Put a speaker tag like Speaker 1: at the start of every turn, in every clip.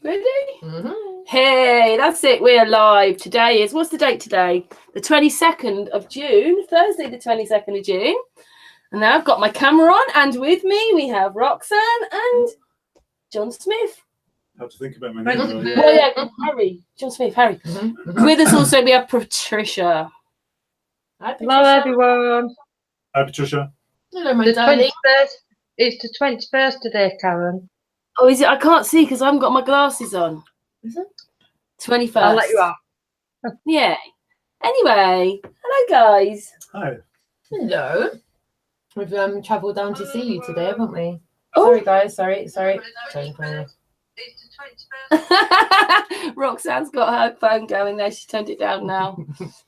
Speaker 1: Ready? Hey, that's it. We're live. Today is, what's the date today? The 22nd of June, Thursday, the 22nd of June. And now I've got my camera on, and with me we have Roxanne and John Smith.
Speaker 2: I have to think about my name.
Speaker 1: Well, yeah, Harry. John Smith, Harry. With us also we have Patricia.
Speaker 3: Hi, Patricia. Hello, everyone.
Speaker 2: Hi, Patricia.
Speaker 3: Hello, my darling. 21st. It's the 21st today, Karen.
Speaker 1: Oh, is it? I can't see because I haven't got my glasses on.
Speaker 3: Is it?
Speaker 1: 21st.
Speaker 3: I'll let you off.
Speaker 1: Yeah. Anyway, hello, guys.
Speaker 2: Hi.
Speaker 4: Hello. We've travelled down to see you today, haven't we?
Speaker 1: Oh.
Speaker 4: Sorry, guys. Sorry.
Speaker 1: Roxanne's got her phone going there. She's turned it down now.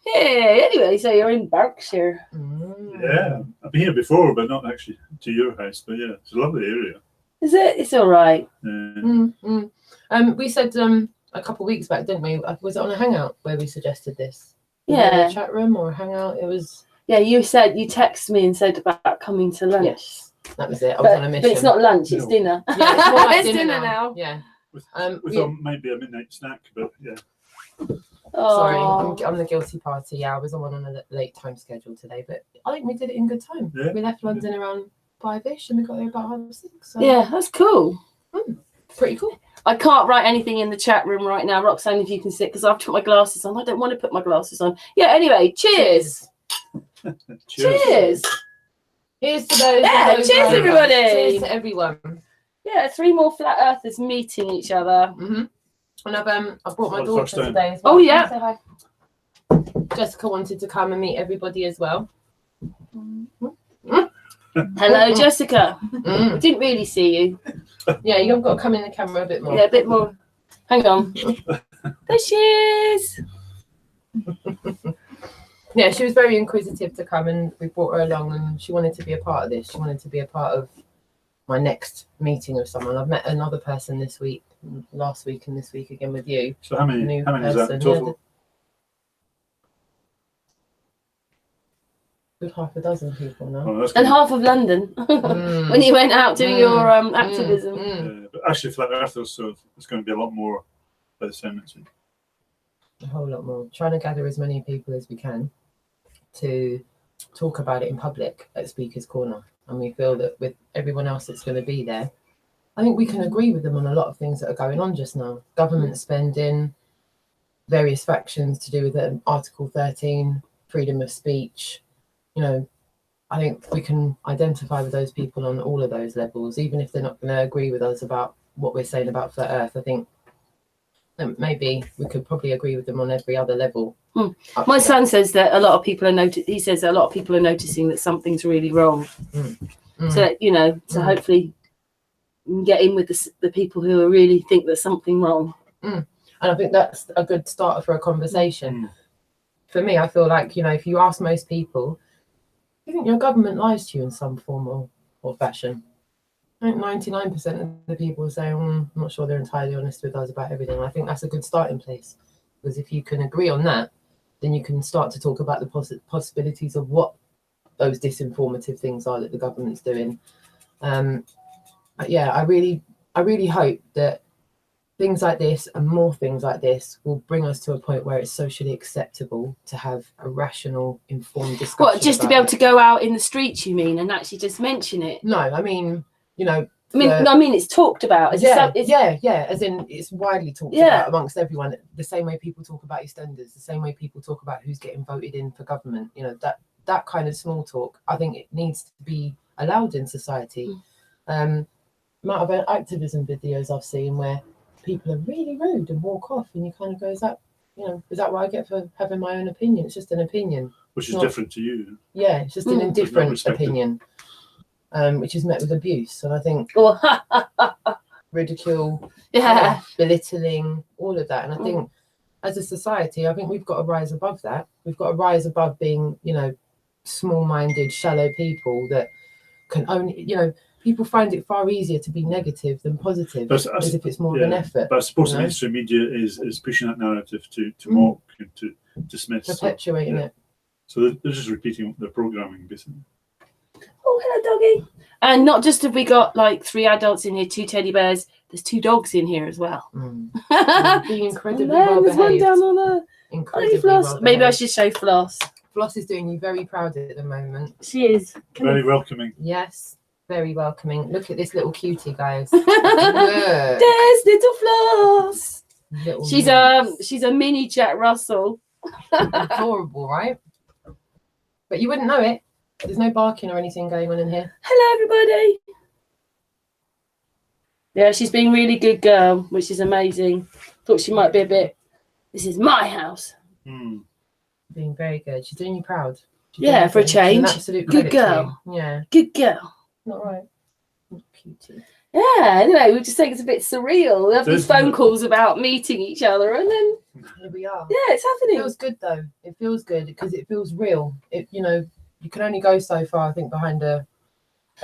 Speaker 1: Hey, anyway, so you're in Berkshire.
Speaker 2: Yeah, I've been here before, but not actually to your house. But yeah, it's a lovely area.
Speaker 1: Is it? It's all right.
Speaker 4: We said a couple of weeks back, didn't we? Was it on a hangout where we suggested this?
Speaker 1: Yeah.
Speaker 4: A chat room or a hangout? It was.
Speaker 1: Yeah, you texted me and said about coming to lunch.
Speaker 4: Yes, that was it. I was on a mission.
Speaker 1: But it's not lunch, it's dinner.
Speaker 4: Yeah, it's more like
Speaker 1: it's dinner now.
Speaker 4: Yeah.
Speaker 2: We thought maybe a midnight snack, but yeah.
Speaker 4: Sorry, I'm the guilty party. Yeah, I was on a late time schedule today, but I think we did it in good time.
Speaker 2: Yeah.
Speaker 4: We left London around 5ish and we got there about 6:30. So.
Speaker 1: Yeah, that's cool.
Speaker 4: Pretty cool.
Speaker 1: I can't write anything in the chat room right now, Roxanne, if you can sit, because I've put my glasses on. I don't want to put my glasses on. Yeah, anyway, cheers. Cheers.
Speaker 4: Here's to those.
Speaker 1: Yeah, cheers, everybody.
Speaker 4: Cheers to everyone.
Speaker 1: Yeah, 3 more flat earthers meeting each other.
Speaker 4: And I've brought my daughter today as well.
Speaker 1: Oh, yeah.
Speaker 4: Say hi. Jessica wanted to come and meet everybody as well.
Speaker 1: Hello, Jessica. I didn't really see you.
Speaker 4: Yeah, you've got to come in the camera a bit more.
Speaker 1: Yeah, a bit more. Hang on. There she is.
Speaker 4: Yeah, she was very inquisitive to come, and we brought her along, and she wanted to be a part of this. She wanted to be a part of my next meeting of someone. I've met another person this week, last week, and this week again with you.
Speaker 2: So how many is that in total?
Speaker 4: Good half a dozen people now.
Speaker 2: Oh,
Speaker 1: and half of London when you went out doing your activism.
Speaker 2: Yeah, but actually, flat earthers, so it's going to be a lot more by the same time.
Speaker 4: A whole lot more. Trying to gather as many people as we can to talk about it in public at Speaker's Corner. And we feel that with everyone else that's going to be there, I think we can agree with them on a lot of things that are going on just now. Government spending, various factions to do with Article 13, freedom of speech. You know, I think we can identify with those people on all of those levels, even if they're not going to agree with us about what we're saying about Flat Earth. I think maybe we could probably agree with them on every other level.
Speaker 1: My son says that a lot of people are He says a lot of people are noticing that something's really wrong. So you know, so hopefully we can get in with the people who really think there's something wrong.
Speaker 4: And I think that's a good start for a conversation. For me, I feel like, you know, if you ask most people, you think your government lies to you in some form or fashion. I think 99% of the people say, I'm not sure they're entirely honest with us about everything. I think that's a good starting place, because if you can agree on that, then you can start to talk about the possibilities of what those disinformative things are that the government's doing. Yeah, I really hope that things like this and more things like this will bring us to a point where it's socially acceptable to have a rational, informed discussion.
Speaker 1: What, just to be able to go out in the streets, you mean, and actually just mention it?
Speaker 4: No, I mean, you know,
Speaker 1: I mean, it's talked about. As in it's widely talked about amongst everyone. The same way people talk about EastEnders, the same way people talk about who's getting voted in for government. You know, that kind of small talk, I think it needs to be allowed in society. Amount of activism videos I've seen where people are really rude and walk off, and you kind of go, is that what I get for having my own opinion? It's just an opinion.
Speaker 2: Which is different to you.
Speaker 4: Yeah, it's just an indifferent opinion. Which is met with abuse, and I think ridicule, belittling, all of that. And I think as a society, I think we've got to rise above that. We've got to rise above being, you know, small-minded, shallow people that can only, you know, people find it far easier to be negative than positive, as if it's more of an effort.
Speaker 2: But I suppose the mainstream media is pushing that narrative to mock and to dismiss.
Speaker 4: Perpetuating it.
Speaker 2: So they're just repeating their programming, basically.
Speaker 1: Oh, hello, doggy.
Speaker 5: And not just have we got like 3 adults in here, 2 teddy bears, there's 2 dogs in here as well.
Speaker 1: Being incredibly
Speaker 5: There's
Speaker 1: well
Speaker 5: one
Speaker 1: behaved.
Speaker 5: down on there.
Speaker 1: Incredibly
Speaker 5: Floss.
Speaker 1: well
Speaker 5: Maybe I
Speaker 1: behaved.
Speaker 5: should show Floss.
Speaker 1: Floss is doing you very proud at the moment.
Speaker 5: She is.
Speaker 2: Very welcoming.
Speaker 1: Yes, very welcoming. Look at this little cutie, guys.
Speaker 5: There's little Floss.
Speaker 1: Little
Speaker 5: She's
Speaker 1: minx.
Speaker 5: a mini Jack Russell.
Speaker 1: Adorable, right? But you wouldn't know it. There's no barking or anything going on in here.
Speaker 5: Hello, everybody. Yeah, she's been really good girl, which is amazing. Thought she might be a bit. This is my house.
Speaker 1: Being very good. She's doing you proud.
Speaker 5: Yeah, for a change.
Speaker 1: Absolute
Speaker 5: Good girl.
Speaker 1: Yeah.
Speaker 5: Good girl.
Speaker 1: Not right. Cutie.
Speaker 5: Yeah, anyway, we just think it's a bit surreal. We have these phone calls about meeting each other, and then
Speaker 1: Here we are.
Speaker 5: yeah, it's
Speaker 1: It
Speaker 5: happening.
Speaker 1: feels good though. It feels good because it feels real. You can only go so far, I think, behind a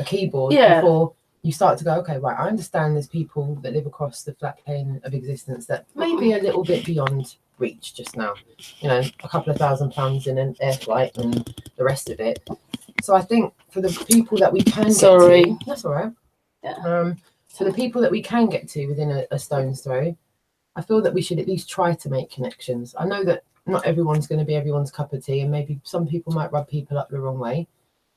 Speaker 1: keyboard before you start to go, okay, right, I understand there's people that live across the flat plane of existence that may be a little bit beyond reach just now. A couple of £1,000 in an air flight and the rest of it. So I think for the people that we can get to, that's all right.
Speaker 5: Yeah.
Speaker 1: For the people that we can get to within a stone's throw, I feel that we should at least try to make connections. I know that not everyone's going to be everyone's cup of tea, and maybe some people might rub people up the wrong way.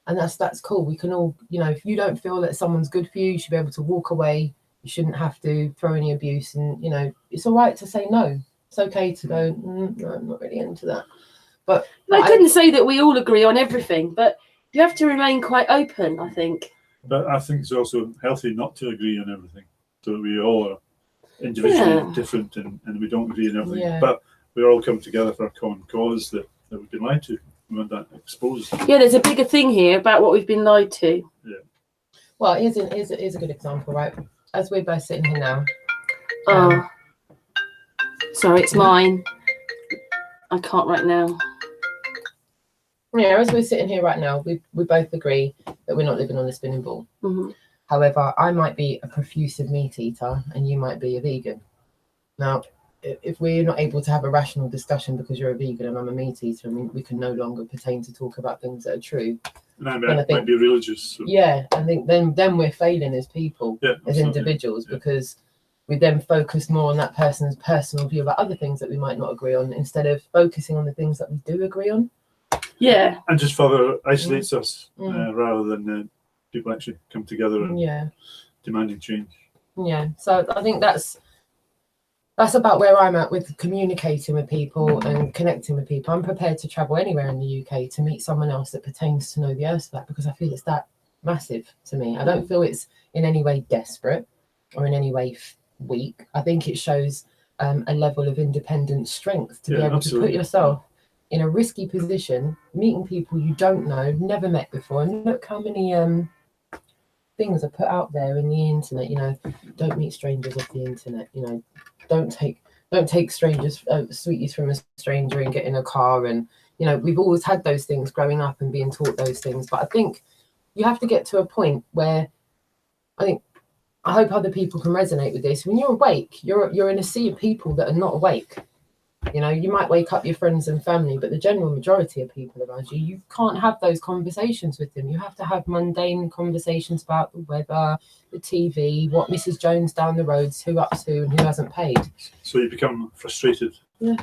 Speaker 1: And that's cool. We can all, if you don't feel that someone's good for you, you should be able to walk away. You shouldn't have to throw any abuse. And, it's all right to say no. It's okay to go, no, I'm not really into that. But
Speaker 5: I couldn't say that we all agree on everything, but you have to remain quite open, I think.
Speaker 2: But I think it's also healthy not to agree on everything. So we all are individually different and we don't agree on everything.
Speaker 1: Yeah.
Speaker 2: But we all come together for a common cause that we've been lied to. We want that exposed.
Speaker 5: Yeah, there's a bigger thing here about what we've been lied to.
Speaker 2: Yeah.
Speaker 1: Well, here's a good example, right? As we're both sitting here now.
Speaker 5: Sorry, it's mine. I can't right now.
Speaker 1: Yeah, as we're sitting here right now, we both agree that we're not living on a spinning ball.
Speaker 5: Mm-hmm.
Speaker 1: However, I might be a profusive meat eater and you might be a vegan. Now, if we're not able to have a rational discussion because you're a vegan and I'm a meat eater, I mean, we can no longer pertain to talk about things that are true.
Speaker 2: And I might be religious. So.
Speaker 1: Yeah, I think then we're failing as people, as individuals, because we then focus more on that person's personal view about other things that we might not agree on instead of focusing on the things that we do agree on.
Speaker 5: Yeah.
Speaker 2: And just further isolates us rather than people actually come together and demanding change.
Speaker 1: Yeah, so I think that's about where I'm at with communicating with people and connecting with people. I'm prepared to travel anywhere in the UK to meet someone else that pertains to know the earth flat because I feel it's that massive to me. I don't feel it's in any way desperate or in any way weak. I think it shows a level of independent strength to be able to put yourself in a risky position, meeting people you don't know, never met before. And look how many things are put out there in the internet, don't meet strangers off the internet, don't take strangers, sweeties from a stranger and get in a car. And, we've always had those things growing up and being taught those things. But I think you have to get to a point where I hope other people can resonate with this. When you're awake, you're in a sea of people that are not awake. You might wake up your friends and family, but the general majority of people around you, you can't have those conversations with them. You have to have mundane conversations about the weather, the TV, what Mrs. Jones down the road's who up to and who hasn't paid. So
Speaker 2: you become frustrated.
Speaker 1: Yeah.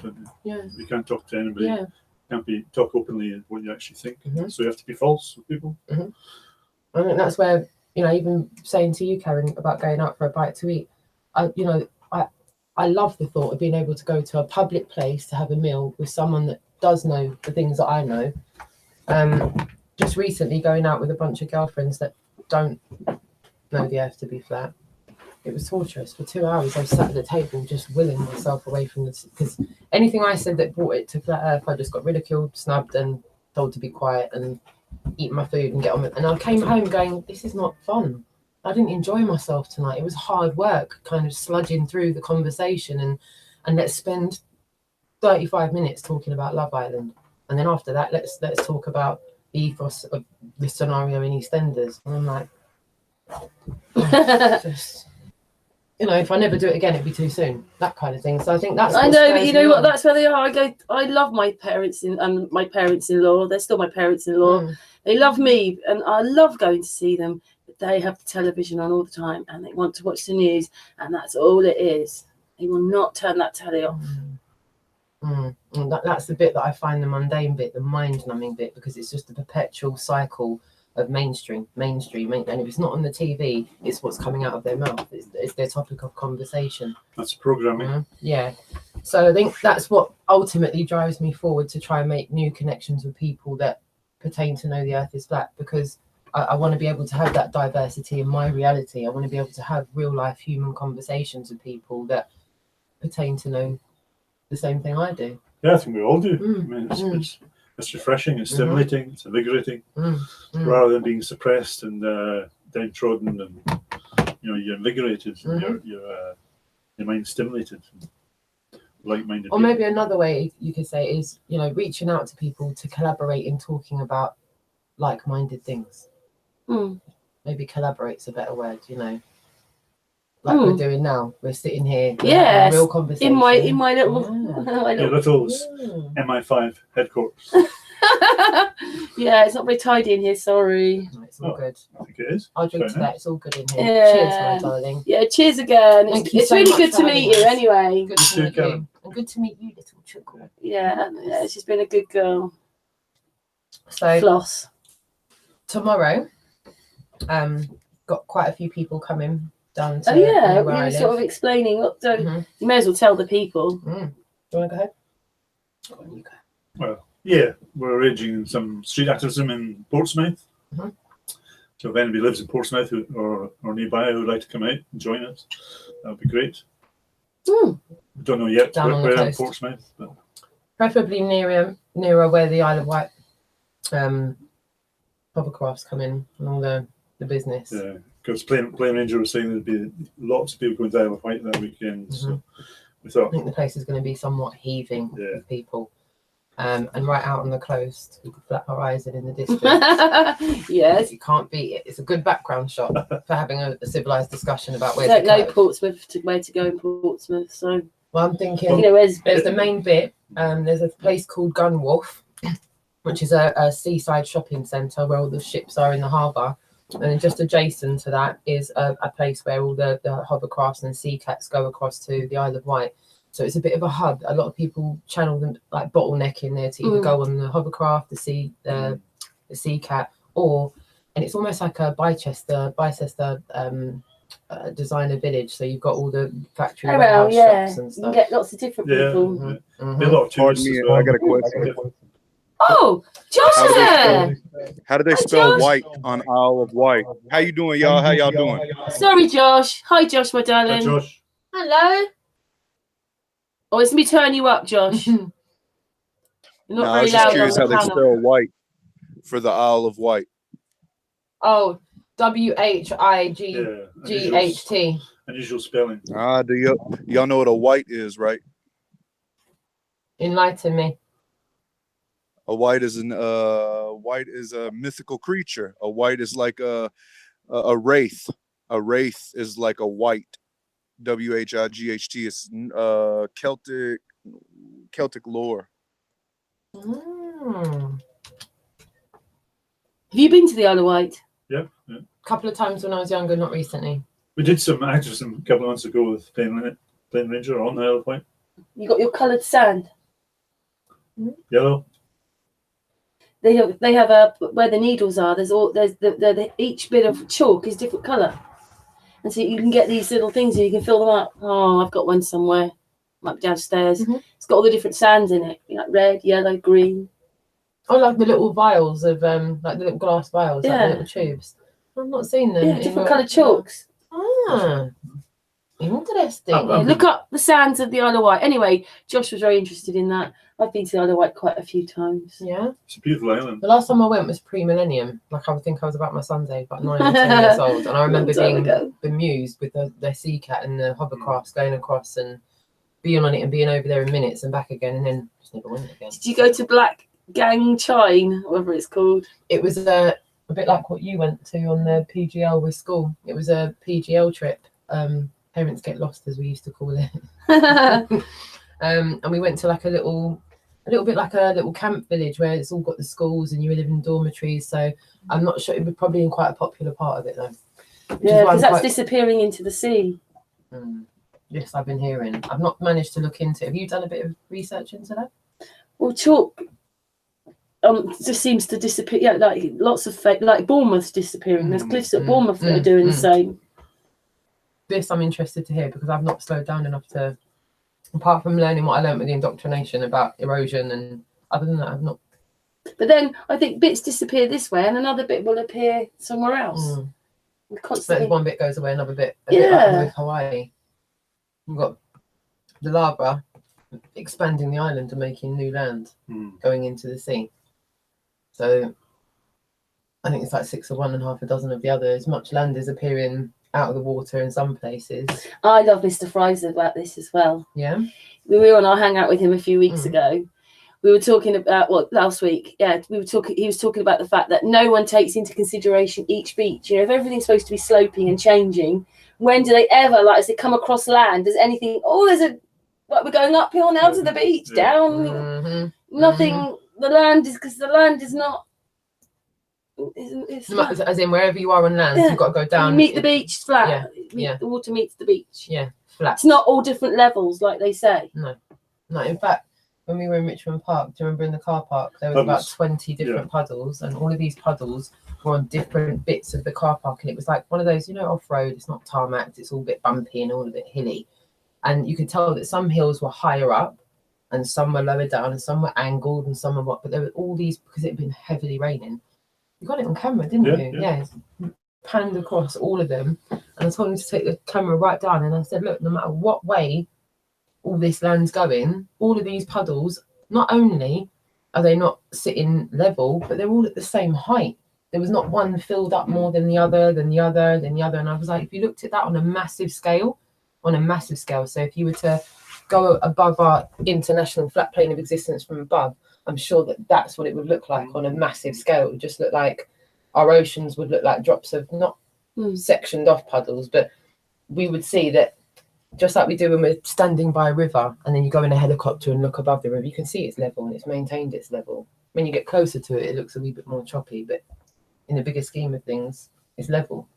Speaker 2: You can't talk to anybody.
Speaker 1: Yeah.
Speaker 2: You can't talk openly in what you actually think. So you have to be false with people.
Speaker 1: I think that's where, even saying to you, Karen, about going out for a bite to eat, I love the thought of being able to go to a public place to have a meal with someone that does know the things that I know. Just recently going out with a bunch of girlfriends that don't know the earth to be flat. It was torturous. For 2 hours, I sat at the table just willing myself away from this. Because anything I said that brought it to flat earth, I just got ridiculed, snubbed and told to be quiet and eat my food and get on with it. And I came home going, this is not fun. I didn't enjoy myself tonight. It was hard work, kind of sludging through the conversation and let's spend 35 minutes talking about Love Island. And then after that, let's talk about the ethos of the scenario in EastEnders. And I'm like, just, if I never do it again, it'd be too soon. That kind of thing. So I think that's.
Speaker 5: I know, but you know what? That's where they are. I love my parents and my parents-in-law. They're still my parents-in-law. They love me, and I love going to see them. But they have the television on all the time and they want to watch the news, and that's all it is. They will not turn that telly off.
Speaker 1: And that's the bit that I find the mundane bit, the mind-numbing bit, because it's just a perpetual cycle of mainstream, and if it's not on the TV, it's what's coming out of their mouth. It's their topic of conversation.
Speaker 2: That's programming.
Speaker 1: Yeah. So I think that's what ultimately drives me forward, to try and make new connections with people that pertain to know the earth is flat, because I want to be able to have that diversity in my reality. I want to be able to have real life human conversations with people that pertain to know the same thing I do.
Speaker 2: Yeah, I think we all do. I mean, it's refreshing, it's stimulating, it's invigorating, rather than being suppressed and downtrodden, and you're invigorated, and your mind's stimulated, like-minded.
Speaker 1: Or maybe another way you could say is, reaching out to people to collaborate in talking about like-minded things. Maybe collaborate's a better word, like we're doing now. We're sitting here, having a real conversation.
Speaker 5: In my little,
Speaker 2: Your little MI5 headquarters.
Speaker 5: Yeah, it's not very tidy in here. Sorry.
Speaker 1: No, it's all good.
Speaker 2: I think it is.
Speaker 1: I'll drink to that. It's all good in here.
Speaker 5: Yeah.
Speaker 1: Cheers, my darling.
Speaker 5: Yeah, cheers again. It's
Speaker 1: so
Speaker 5: really
Speaker 1: much
Speaker 5: good
Speaker 1: for
Speaker 5: to meet
Speaker 1: having
Speaker 5: you.
Speaker 1: us.
Speaker 5: Anyway.
Speaker 1: Good to meet you. And good to meet you, little chuckle.
Speaker 5: Yeah, she's been a good girl.
Speaker 1: So
Speaker 5: Floss.
Speaker 1: tomorrow, got quite a few people coming down to
Speaker 5: Oh yeah,
Speaker 1: where
Speaker 5: we
Speaker 1: I
Speaker 5: were
Speaker 1: live.
Speaker 5: sort of explaining. You may as well tell the people.
Speaker 1: Do you want to go ahead?
Speaker 2: Well, yeah, we're arranging some street activism in Portsmouth. So if anybody lives in Portsmouth or nearby who would like to come out and join us, that would be great. We don't know yet
Speaker 1: Down on the
Speaker 2: where in
Speaker 1: coast.
Speaker 2: Portsmouth. But
Speaker 1: Preferably nearer where the Isle of Wight hovercrafts come in and all the business.
Speaker 2: yeah, because Plain Ranger was saying there'd be lots of people going to Isle of Wight that weekend. So we
Speaker 1: I
Speaker 2: thought,
Speaker 1: think the place is going to be somewhat heaving with people. And right out on the coast, you can flat horizon in the distance.
Speaker 5: Yes.
Speaker 1: You can't beat it. It's a good background shot for having a civilized discussion about where
Speaker 5: I
Speaker 1: to
Speaker 5: don't know
Speaker 1: go.
Speaker 5: Portsmouth, where to go in Portsmouth. So
Speaker 1: Well, I'm thinking
Speaker 5: where's
Speaker 1: there's the main bit. There's a place called Gun Wharf, which is a seaside shopping centre where all the ships are in the harbour. And then just adjacent to that is a place where all the hovercrafts and sea cats go across to the Isle of Wight. So it's a bit of a hub. A lot of people channel them, like bottleneck in there to either go on the hovercraft, the sea cat, and it's almost like a Bicester designer village. So you've got all the factory warehouse shops and stuff.
Speaker 5: You get lots of different people.
Speaker 2: be a lot of tourists as well.
Speaker 6: I got a question.
Speaker 5: Oh, Josh is there.
Speaker 6: How do they spell white on Isle of Wight? How you doing, y'all? How y'all doing?
Speaker 5: Sorry, Josh. Hi, Josh, my
Speaker 2: Hi,
Speaker 5: darling.
Speaker 2: Josh.
Speaker 5: Hello. Oh, it's me turn you up, Josh. You're not
Speaker 6: I
Speaker 5: very
Speaker 6: was just
Speaker 5: loud
Speaker 6: curious
Speaker 5: on
Speaker 6: how
Speaker 5: the
Speaker 6: they
Speaker 5: panel.
Speaker 6: spell white for the Isle of Wight.
Speaker 1: Oh, WHIGGHT.
Speaker 2: Unusual spelling.
Speaker 6: Do y'all know what a white is, right?
Speaker 1: Enlighten me.
Speaker 6: A white is a mythical creature. A white is like a wraith. A wraith is like a white. WHIGHT is Celtic lore.
Speaker 1: Mm.
Speaker 5: Have you been to the Isle of Wight?
Speaker 2: Yeah.
Speaker 1: A couple of times when I was younger, not recently.
Speaker 2: We did some activism a couple of months ago with Plain Ranger on the Isle of Wight.
Speaker 5: You got your coloured sand.
Speaker 2: Yellow.
Speaker 5: They have where the needles are. Each bit of chalk is different colour, and so you can get these little things and you can fill them up. Oh, I've got one somewhere, like downstairs. It's got all the different sands in it, like red, yellow, green.
Speaker 1: I like the little vials of like the little glass vials, like the little tubes. I've not seen them.
Speaker 5: Yeah, different coloured chalks.
Speaker 1: Ah, interesting.
Speaker 5: Look up the sands of the Isle of Wight. Anyway, Josh was very interested in that. I've been to the Isle of Wight quite a few times.
Speaker 1: Yeah.
Speaker 2: It's a beautiful island.
Speaker 1: The last time I went was pre-millennium. Like I would think I was about my son's age, about 9 or 10 years old. And I remember being bemused with the sea cat and the hovercrafts going across and being on it and being over there in minutes and back again, and then just never went again.
Speaker 5: Did you go to Black Gang Chine, whatever it's called?
Speaker 1: It was a bit like what you went to on the PGL with school. It was a PGL trip. Parents get lost, as we used to call it. And we went to like a little bit like a little camp village where it's all got the schools and you live in dormitories. So I'm not sure, it was probably in quite a popular part of it though.
Speaker 5: Yeah, because that's disappearing into the sea.
Speaker 1: Yes, I've been hearing. I've not managed to look into it. Have you done a bit of research into that?
Speaker 5: Well, chalk just seems to disappear. Yeah, like lots of fake, like Bournemouth's disappearing. There's cliffs at Bournemouth that are doing the same.
Speaker 1: This I'm interested to hear because I've not slowed down enough to, apart from learning what I learned with the indoctrination about erosion, and other than that, I've not.
Speaker 5: But then I think bits disappear this way, and another bit will appear somewhere else. Constantly,
Speaker 1: one bit goes away, another bit. A bit like with Hawaii, you've got the lava expanding the island and making new land going into the sea. So I think it's like 6 of one and half a dozen of the other. As much land is appearing out of the water in some places.
Speaker 5: I love Mr. Fraser about this as well.
Speaker 1: Yeah,
Speaker 5: we were on our hangout with him a few weeks ago. We were talking about last week. Yeah, we were talking. He was talking about the fact that no one takes into consideration each beach. You know, if everything's supposed to be sloping and changing, when do they ever, like, as they come across land, does anything? Oh, we're going uphill now to the beach, down. Nothing. The land is because the land is not. It's
Speaker 1: as in wherever you are on land, you've got to go down.
Speaker 5: You meet the beach flat. The water meets the beach.
Speaker 1: Yeah, flat.
Speaker 5: It's not all different levels, like they say.
Speaker 1: No. In fact, when we were in Richmond Park, do you remember in the car park there was about 20 different puddles, and all of these puddles were on different bits of the car park, and it was like one of those, off-road. It's not tarmac. It's all a bit bumpy and all a bit hilly, and you could tell that some hills were higher up, and some were lower down, and some were angled, and some were what. But there were all these because it had been heavily raining. You got it on camera, didn't you? Yeah. Panned across all of them. And I told him to take the camera right down. And I said, look, no matter what way all this land's going, all of these puddles, not only are they not sitting level, but they're all at the same height. There was not one filled up more than the other, than the other, than the other. And I was like, if you looked at that on a massive scale, so if you were to go above our international flat plane of existence from above, I'm sure that that's what it would look like on a massive scale. It would just look like our oceans would look like drops of not sectioned off puddles, but we would see that just like we do when we're standing by a river and then you go in a helicopter and look above the river, you can see it's level and it's maintained its level. When you get closer to it, it looks a wee bit more choppy, but in the bigger scheme of things, it's level.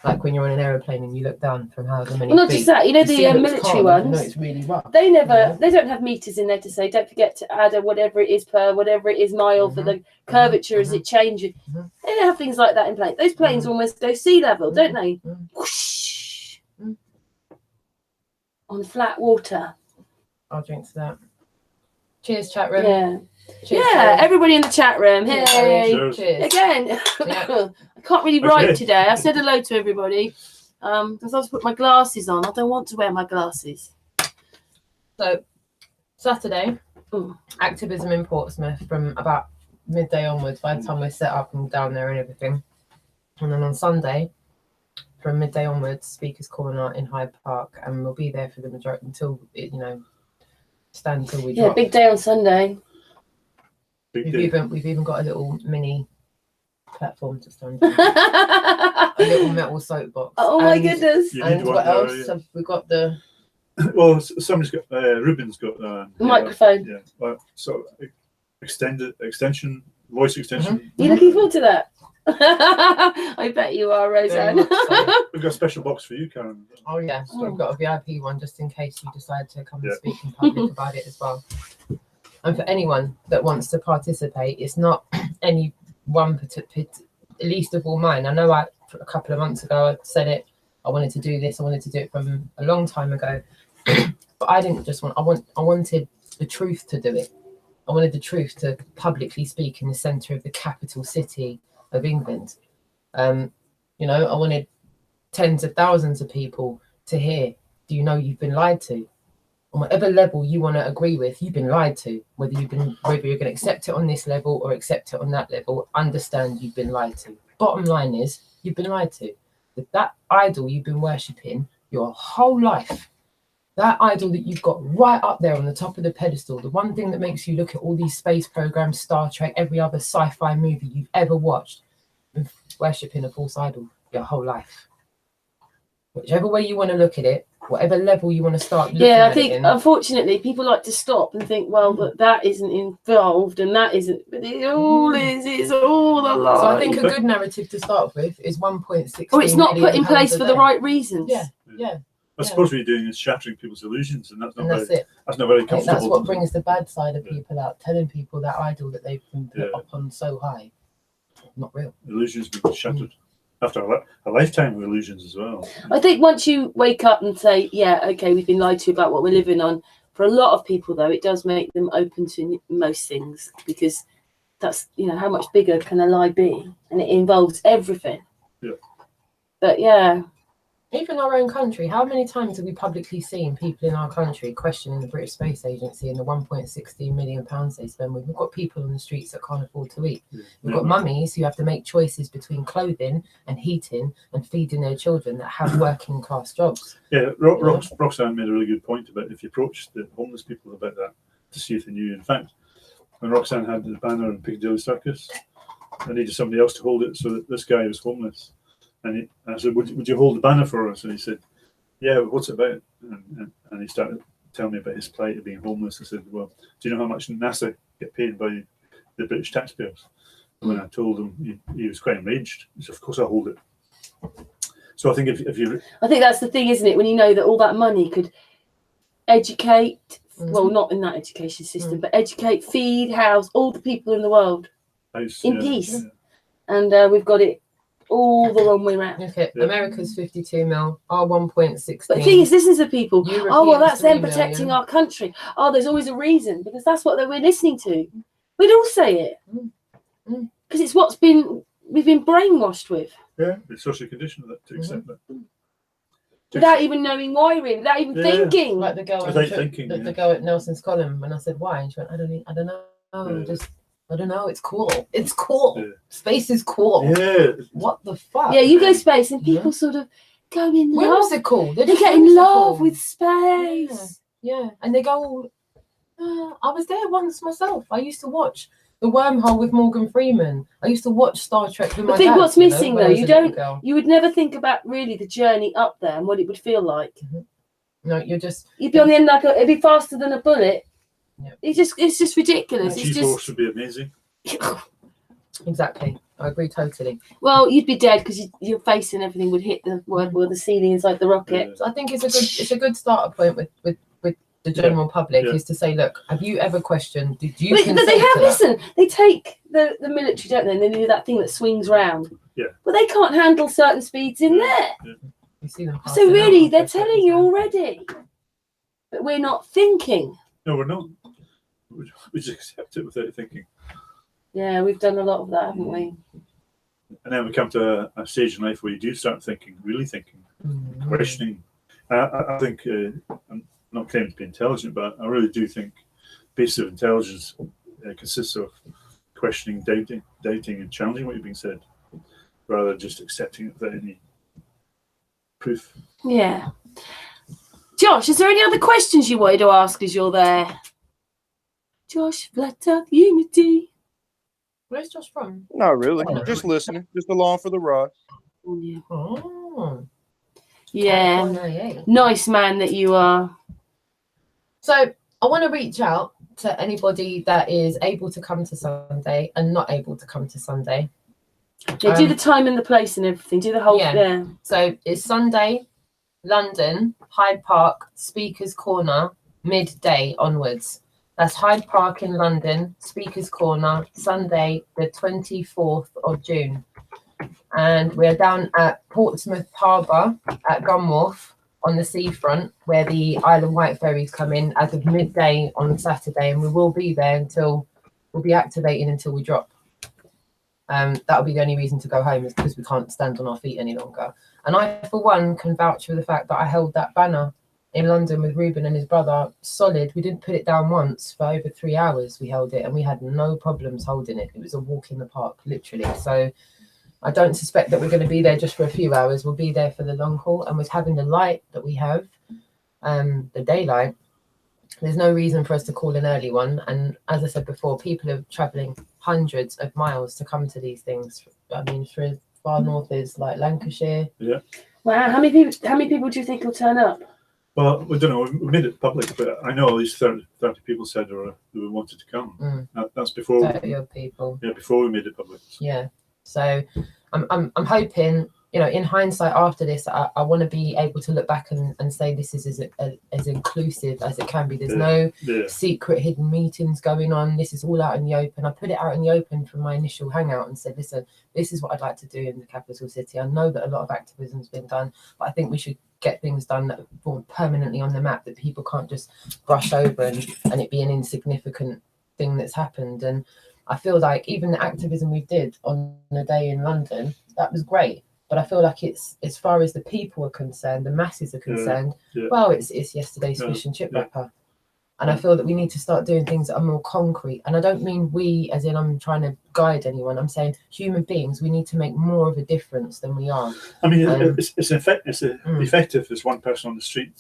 Speaker 1: Like when you're on an aeroplane and you look down from however many
Speaker 5: not
Speaker 1: feet,
Speaker 5: just that, the military ones.
Speaker 1: No, it's really rough.
Speaker 5: They don't have meters in there to say, don't forget to add whatever it is per whatever it is mile for the curvature as it changes. They don't have things like that in place. Those planes almost go sea level, don't they? Whoosh. On flat water.
Speaker 1: I'll drink to that. Cheers, chat room.
Speaker 5: Yeah.
Speaker 1: Cheers,
Speaker 5: everybody in the chat room. Hey.
Speaker 1: Cheers.
Speaker 5: Again. I can't really write today. I said hello to everybody. Because I was put my glasses on. I don't want to wear my glasses.
Speaker 1: So Saturday, activism in Portsmouth from about midday onwards, by the time we're set up and down there and everything. And then on Sunday, from midday onwards, Speakers Corner in Hyde Park, and we'll be there for the majority until it, stand till we drop.
Speaker 5: Big day on Sunday.
Speaker 1: We've even got a little mini platform to stand on. A little metal soapbox.
Speaker 5: Oh my goodness!
Speaker 1: And what else? Have we got the?
Speaker 2: Well, somebody's got Ruben's got
Speaker 5: microphone.
Speaker 2: So extension, voice extension.
Speaker 5: You looking forward to that? I bet you are, Roseanne.
Speaker 1: So.
Speaker 2: We've got a special box for you, Karen.
Speaker 1: Oh yeah, so we've got a VIP one just in case you decide to come and speak in public about it as well. And for anyone that wants to participate, it's not any one particular, least of all mine. I know a couple of months ago I said it. I wanted to do this. I wanted to do it from a long time ago, but I didn't just want. I wanted the truth to do it. I wanted the truth to publicly speak in the centre of the capital city of England. I wanted tens of thousands of people to hear. Do you know you've been lied to? On whatever level you want to agree with, you've been lied to. Whether you're going to accept it on this level or accept it on that level, understand you've been lied to. Bottom line is, you've been lied to. That idol you've been worshipping your whole life, that idol that you've got right up there on the top of the pedestal, the one thing that makes you look at all these space programs, Star Trek, every other sci-fi movie you've ever watched, worshipping a false idol your whole life. whichever way you want to look at it, whatever level you want to start looking
Speaker 5: Yeah, I
Speaker 1: at
Speaker 5: think
Speaker 1: it in.
Speaker 5: unfortunately people like to stop and think, well, that isn't involved and that isn't, but it all is. It's all a lie.
Speaker 1: So I think a good narrative to start with is 1.6.
Speaker 5: Or it's not put in place for the right reasons.
Speaker 1: Yeah.
Speaker 2: I suppose what you're doing is shattering people's illusions, and that's not
Speaker 1: And that's
Speaker 2: very,
Speaker 1: it.
Speaker 2: that's not very
Speaker 1: I think
Speaker 2: comfortable.
Speaker 1: that's what brings the bad side of people out, telling people that idol that they've been put up on so high, not real.
Speaker 2: Illusions being shattered after a lifetime of illusions as well.
Speaker 5: I think once you wake up and say, yeah, okay, we've been lied to about what we're living on, for a lot of people, though, it does make them open to most things, because that's, how much bigger can a lie be? And it involves everything.
Speaker 2: Yeah.
Speaker 5: But yeah.
Speaker 1: Even our own country, how many times have we publicly seen people in our country questioning the British Space Agency and the £1.16 million they spend with? We've got people on the streets that can't afford to eat. We've got mummies who have to make choices between clothing and heating and feeding their children that have working class jobs.
Speaker 2: Yeah, Roxanne made a really good point about if you approach the homeless people about that to see if they knew. In fact, when Roxanne had the banner in Piccadilly Circus, I needed somebody else to hold it so that this guy was homeless. And I said, would you hold the banner for us? And he said, yeah, what's it about? And he started telling me about his plight of being homeless. I said, well, do you know how much NASA get paid by the British taxpayers? And when I told him, he was quite enraged. He said, of course I'll hold it. So I think if you...
Speaker 5: I think that's the thing, isn't it? When you know that all that money could educate, well, not in that education system, but educate, feed, house all the people in the world in peace. Yeah. And we've got it all the wrong way around.
Speaker 1: Okay, America's 52 mil, our 1.16.
Speaker 5: But the thing is, listen to people.
Speaker 1: Europeans,
Speaker 5: oh, well, that's them
Speaker 1: 3
Speaker 5: protecting
Speaker 1: million.
Speaker 5: our country. Oh, there's always a reason, because that's what we're listening to. We'd all say it. Because it's we've been brainwashed with.
Speaker 2: Yeah, it's socially conditioned to accept that.
Speaker 5: Without even knowing why, really, without even thinking.
Speaker 1: Like the girl at Nelson's column, when I said why, and she went, I don't know. I don't know. It's cool. It's cool. Yeah. Space is cool.
Speaker 2: Yeah.
Speaker 1: What the fuck?
Speaker 5: Yeah, you go space and people sort of go in love.
Speaker 1: Whimsical.
Speaker 5: They get in love with space.
Speaker 1: Yeah. And they go, I was there once myself. I used to watch The Wormhole with Morgan Freeman. I used to watch Star Trek with my dad.
Speaker 5: I think what's missing though, you would never think about really the journey up there and what it would feel like.
Speaker 1: No, you'd
Speaker 5: be on the end it'd be faster than a bullet. Yeah. It's just ridiculous.
Speaker 2: The G-force would be amazing.
Speaker 1: Exactly. I agree totally.
Speaker 5: Well, you'd be dead because your face and everything would hit the ceiling inside the rocket.
Speaker 1: Yeah. So I think it's a good starter point with the general public is to say, look, have you ever questioned? Did you?
Speaker 5: But they have. Listen, they take the military, don't they? And they do that thing that swings round.
Speaker 2: Yeah.
Speaker 5: But they can't handle certain speeds in there.
Speaker 2: Yeah.
Speaker 1: You see them.
Speaker 5: So really, they're telling you already. But we're not thinking.
Speaker 2: No, we're not. We just accept it without thinking.
Speaker 5: Yeah, we've done a lot of that, haven't we?
Speaker 2: And then we come to a stage in life where you do start thinking, really thinking, questioning. I think, I'm not claiming to be intelligent, but I really do think basic intelligence consists of questioning, doubting and challenging what you've been said, rather than just accepting it without any proof.
Speaker 5: Yeah. Josh, is there any other questions you wanted to ask as you're there? Josh, Flat Earth Unity.
Speaker 1: Where's Josh from?
Speaker 6: Not really. Just listening. Just along for the ride.
Speaker 5: Yeah.
Speaker 1: Oh.
Speaker 5: Yeah. Nice man that you are.
Speaker 1: So I want to reach out to anybody that is able to come to Sunday and not able to come to Sunday.
Speaker 5: Yeah, do the time and the place and everything. Do the whole thing.
Speaker 1: So it's Sunday, London, Hyde Park, Speaker's Corner, midday onwards. That's Hyde Park in London, Speaker's Corner, Sunday, the 24th of June. And we're down at Portsmouth Harbour at Gunwharf on the seafront, where the Isle of Wight ferries come in as of midday on Saturday. And we will be there we'll be activating until we drop. That'll be the only reason to go home, is because we can't stand on our feet any longer. And I, for one, can vouch for the fact that I held that banner in London with Ruben and his brother solid. We didn't put it down once. For over 3 hours we held it, and we had no problems holding it. It was a walk in the park, literally. So I don't suspect that we're going to be there just for a few hours. We'll be there for the long haul. And with having the light that we have, the daylight, there's no reason for us to call an early one. And as I said before, people are traveling hundreds of miles to come to these things. I mean, for as far north as like Lancashire.
Speaker 2: Yeah.
Speaker 5: Wow, how many people do you think will turn up?
Speaker 2: Well, we don't know. We made it public, but I know at least 30 people said they wanted to come. That's before
Speaker 1: 30 odd people.
Speaker 2: Yeah, before we made it public.
Speaker 1: Yeah. So I'm hoping, you know, in hindsight after this, I want to be able to look back and say this is as inclusive as it can be. There's no secret hidden meetings going on. This is all out in the open. I put it out in the open from my initial hangout and said, listen, this is what I'd like to do in the capital city. I know that a lot of activism's been done, but I think we should get things done that are permanently on the map, that people can't just brush over and it be an insignificant thing that's happened. And I feel like even the activism we did on the day in London, that was great. But I feel like it's, as far as the people are concerned, the masses are concerned, well, it's yesterday's fish and chip wrapper. And I feel that we need to start doing things that are more concrete. And I don't mean we, as in I'm trying to guide anyone. I'm saying human beings, we need to make more of a difference than we are.
Speaker 2: I mean, it's effective as one person on the street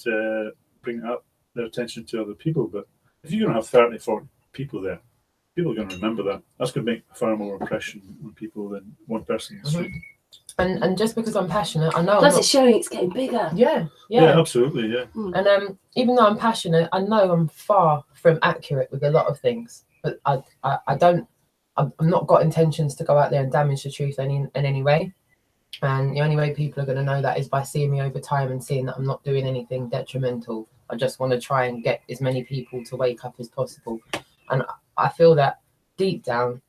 Speaker 2: bringing up their attention to other people. But if you're going to have 30, 40 people there, people are going to remember that. That's going to make a far more impression on people than one person on the street.
Speaker 1: And just because I'm passionate, I know.
Speaker 5: Plus, it's showing it's getting bigger.
Speaker 2: Yeah, absolutely, yeah.
Speaker 1: And even though I'm passionate, I know I'm far from accurate with a lot of things. But I'm not got intentions to go out there and damage the truth in any way. And the only way people are going to know that is by seeing me over time and seeing that I'm not doing anything detrimental. I just want to try and get as many people to wake up as possible. And I feel that deep down,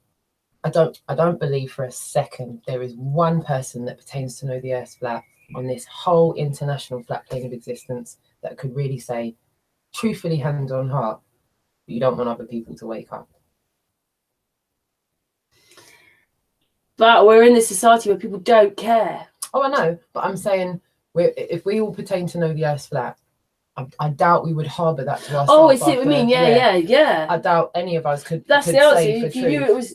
Speaker 1: I don't believe for a second there is one person that pertains to know the Earth's flat on this whole international flat plane of existence that could really say, truthfully, hand on heart, you don't want other people to wake up.
Speaker 5: But we're in this society where people don't care.
Speaker 1: Oh, I know, but I'm saying if we all pertain to know the Earth's flat, I doubt we would harbour that to ourselves.
Speaker 5: Oh, I see what you mean. Yeah.
Speaker 1: I doubt any of us could.
Speaker 5: That's
Speaker 1: could
Speaker 5: the answer.
Speaker 1: say
Speaker 5: If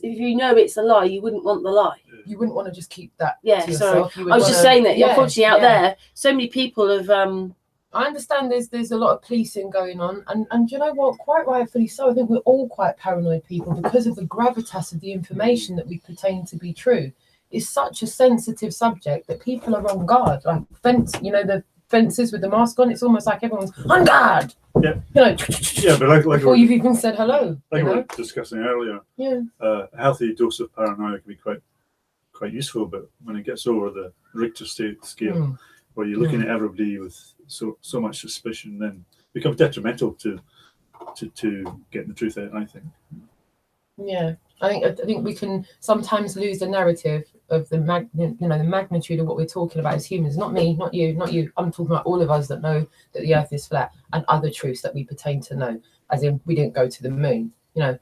Speaker 5: you know it's a lie, you wouldn't want the lie.
Speaker 1: You wouldn't want to just keep that.
Speaker 5: Yeah,
Speaker 1: to yourself.
Speaker 5: sorry. I was just saying that. Unfortunately, out there, so many people have.
Speaker 1: I understand there's a lot of policing going on, and you know what? Quite rightfully so. I think we're all quite paranoid people because of the gravitas of the information that we pertain to be true. It's such a sensitive subject that people are on guard. Like the fences with the mask on, it's almost like everyone's on guard.
Speaker 2: Yeah.
Speaker 1: You know,
Speaker 2: yeah, but like
Speaker 1: before you've even said hello.
Speaker 2: Like we were discussing earlier.
Speaker 1: Yeah.
Speaker 2: A healthy dose of paranoia can be quite useful, but when it gets over the Richter scale, where you're looking at everybody with so much suspicion, then it becomes detrimental to getting the truth out, I think.
Speaker 1: Yeah. I think we can sometimes lose the narrative of the magnitude of what we're talking about as humans. Not me, not you. I'm talking about all of us that know that the Earth is flat and other truths that we pertain to know. As in, we didn't go to the moon. You know,